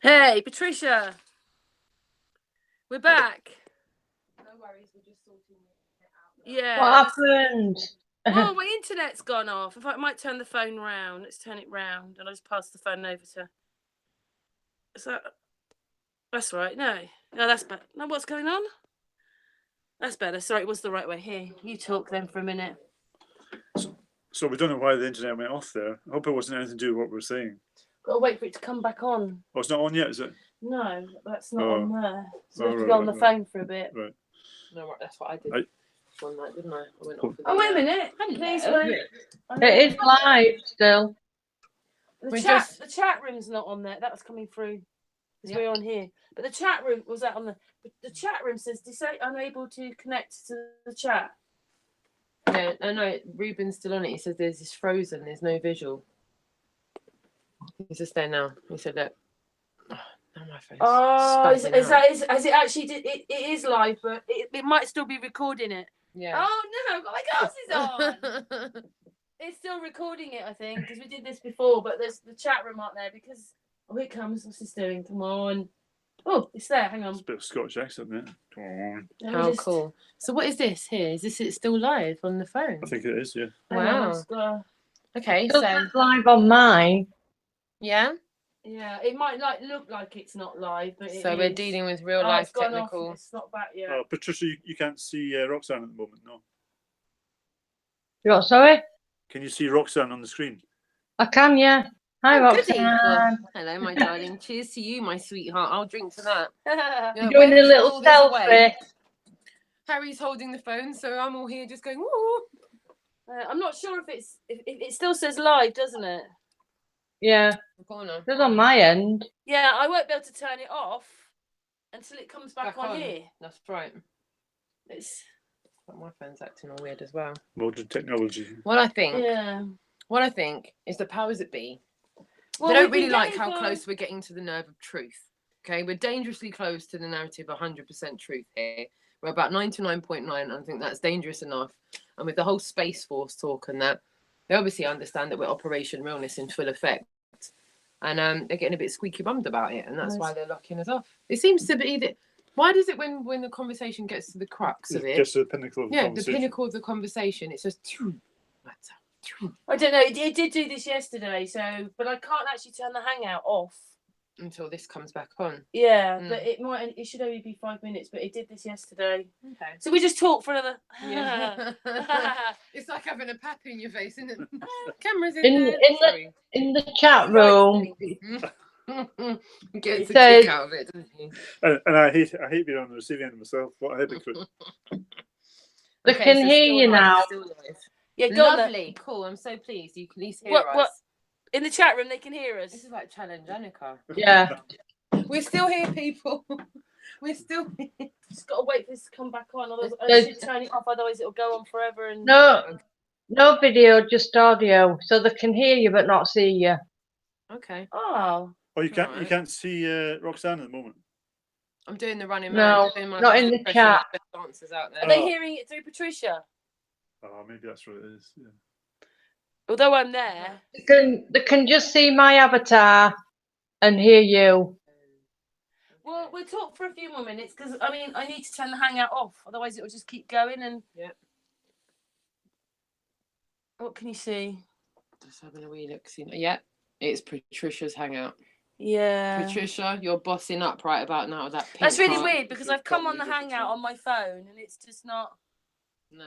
Speaker 5: Hey, Patricia, we're back.
Speaker 1: No worries, we're just sorting it out.
Speaker 5: Yeah.
Speaker 3: What happened?
Speaker 5: Oh, my internet's gone off. If I might turn the phone round. Let's turn it round, and I'll just pass the phone over to. Is that? That's right. No, that's better. No, what's going on? That's better. Sorry, it was the right way. Here, you talk then for a minute.
Speaker 2: So we don't know why the internet went off there. I hope it wasn't anything to do with what we're saying.
Speaker 5: Got to wait for it to come back on.
Speaker 2: Oh, it's not on yet, is it?
Speaker 5: No, that's not on there. So we have to
Speaker 2: right,
Speaker 5: go on the
Speaker 2: right.
Speaker 5: phone for a bit.
Speaker 2: Right.
Speaker 1: No, that's what I did one night, didn't I? I went off with
Speaker 5: Oh, wait a minute. Please wait.
Speaker 3: It is live still.
Speaker 5: The chat room's not on there. That was coming through. Because we're on here. But the chat room was that on the chat room says unable to connect to the chat.
Speaker 1: Yeah, no, Ruben's still on it. He says it's frozen, there's no visual. He's just there now. He said that. Oh, now my phone's
Speaker 5: is it actually it is live, but it might still be recording it.
Speaker 1: Yeah.
Speaker 5: Oh no, I've got my glasses on. It's still recording it, I think, because we did this before, but there's the chat room aren't there because here it comes. What's this doing? Come on. Oh, it's there. Hang on.
Speaker 2: It's a bit of Scottish accent there. Come on.
Speaker 1: How cool. So what is this here? Is this still live on the phone?
Speaker 2: I think it is, yeah.
Speaker 1: Wow. Okay,
Speaker 3: Still
Speaker 1: so
Speaker 3: live on mine.
Speaker 1: yeah.
Speaker 5: Yeah, it might look like it's not live, but
Speaker 1: so we're dealing with real life technical.
Speaker 5: It's not back yet.
Speaker 2: Oh, Patricia, you can't see Roxanne at the moment, no?
Speaker 3: You what, sorry?
Speaker 2: Can you see Roxanne on the screen?
Speaker 3: I can, yeah. Hi, Roxanne.
Speaker 1: Well, hello, my darling. Cheers to you, my sweetheart. I'll drink to that.
Speaker 3: You're doing a little selfie.
Speaker 1: Harry's holding the phone, so I'm all here just going, woo.
Speaker 5: I'm not sure if it still says live, doesn't it?
Speaker 3: Yeah.
Speaker 1: Corner.
Speaker 3: It's on my end.
Speaker 5: Yeah, I won't be able to turn it off until it comes back on here.
Speaker 1: That's right.
Speaker 5: It's
Speaker 1: my phone's acting all weird as well.
Speaker 2: Modern technology.
Speaker 1: What I think is the powers that be. They don't really like how close we're getting to the nerve of truth. Okay, we're dangerously close to the narrative 100% truth here. We're about 99.9. I think that's dangerous enough. And with the whole Space Force talk and that, they obviously understand that we're Operation Realness in full effect. And they're getting a bit squeaky bummed about it. And that's why they're locking us off. It seems to be that. Why does it when the conversation gets to the crux of it?
Speaker 2: Gets to the pinnacle of the conversation.
Speaker 1: The pinnacle of the conversation. It's just.
Speaker 5: I don't know. It did do this yesterday, but I can't actually turn the Hangout off
Speaker 1: until this comes back on.
Speaker 5: Yeah, but it should only be 5 minutes, but it did this yesterday.
Speaker 1: Okay.
Speaker 5: So we just talk for another.
Speaker 1: Yeah. It's like having a pap in your face, isn't it? Cameras in
Speaker 3: the chat room.
Speaker 1: Gets a kick out of it, doesn't he?
Speaker 2: And I hate being on the receiving end myself. What a hypocrite.
Speaker 3: They can hear you now.
Speaker 5: Yeah,
Speaker 1: lovely, cool. I'm so pleased. You can at least hear us.
Speaker 5: What? In the chat room, they can hear us.
Speaker 1: This is like Challenge Annika.
Speaker 3: Yeah.
Speaker 1: We're still here, people. We're still here.
Speaker 5: Just got to wait for this to come back on. Otherwise, I should turn it off. Otherwise, it'll go on forever. And
Speaker 3: no video, just audio, so they can hear you but not see you.
Speaker 1: Okay.
Speaker 5: Oh.
Speaker 2: Oh, you can't see Roxanne at the moment.
Speaker 1: I'm doing the running
Speaker 3: man. No, not in the chat.
Speaker 1: Out there.
Speaker 5: Are they hearing it through Patricia?
Speaker 2: Oh, maybe that's what it is. Yeah.
Speaker 5: Although I'm there,
Speaker 3: they can just see my avatar and hear you.
Speaker 5: Well, we'll talk for a few more minutes because I need to turn the Hangout off. Otherwise, it will just keep going. And what can you see?
Speaker 1: Just having a wee look. Yeah, it's Patricia's Hangout.
Speaker 5: Yeah.
Speaker 1: Patricia, you're bossing up right about now with that pink
Speaker 5: That's really
Speaker 1: heart.
Speaker 5: weird because I've come on the Hangout on my phone and it's just not.
Speaker 1: No.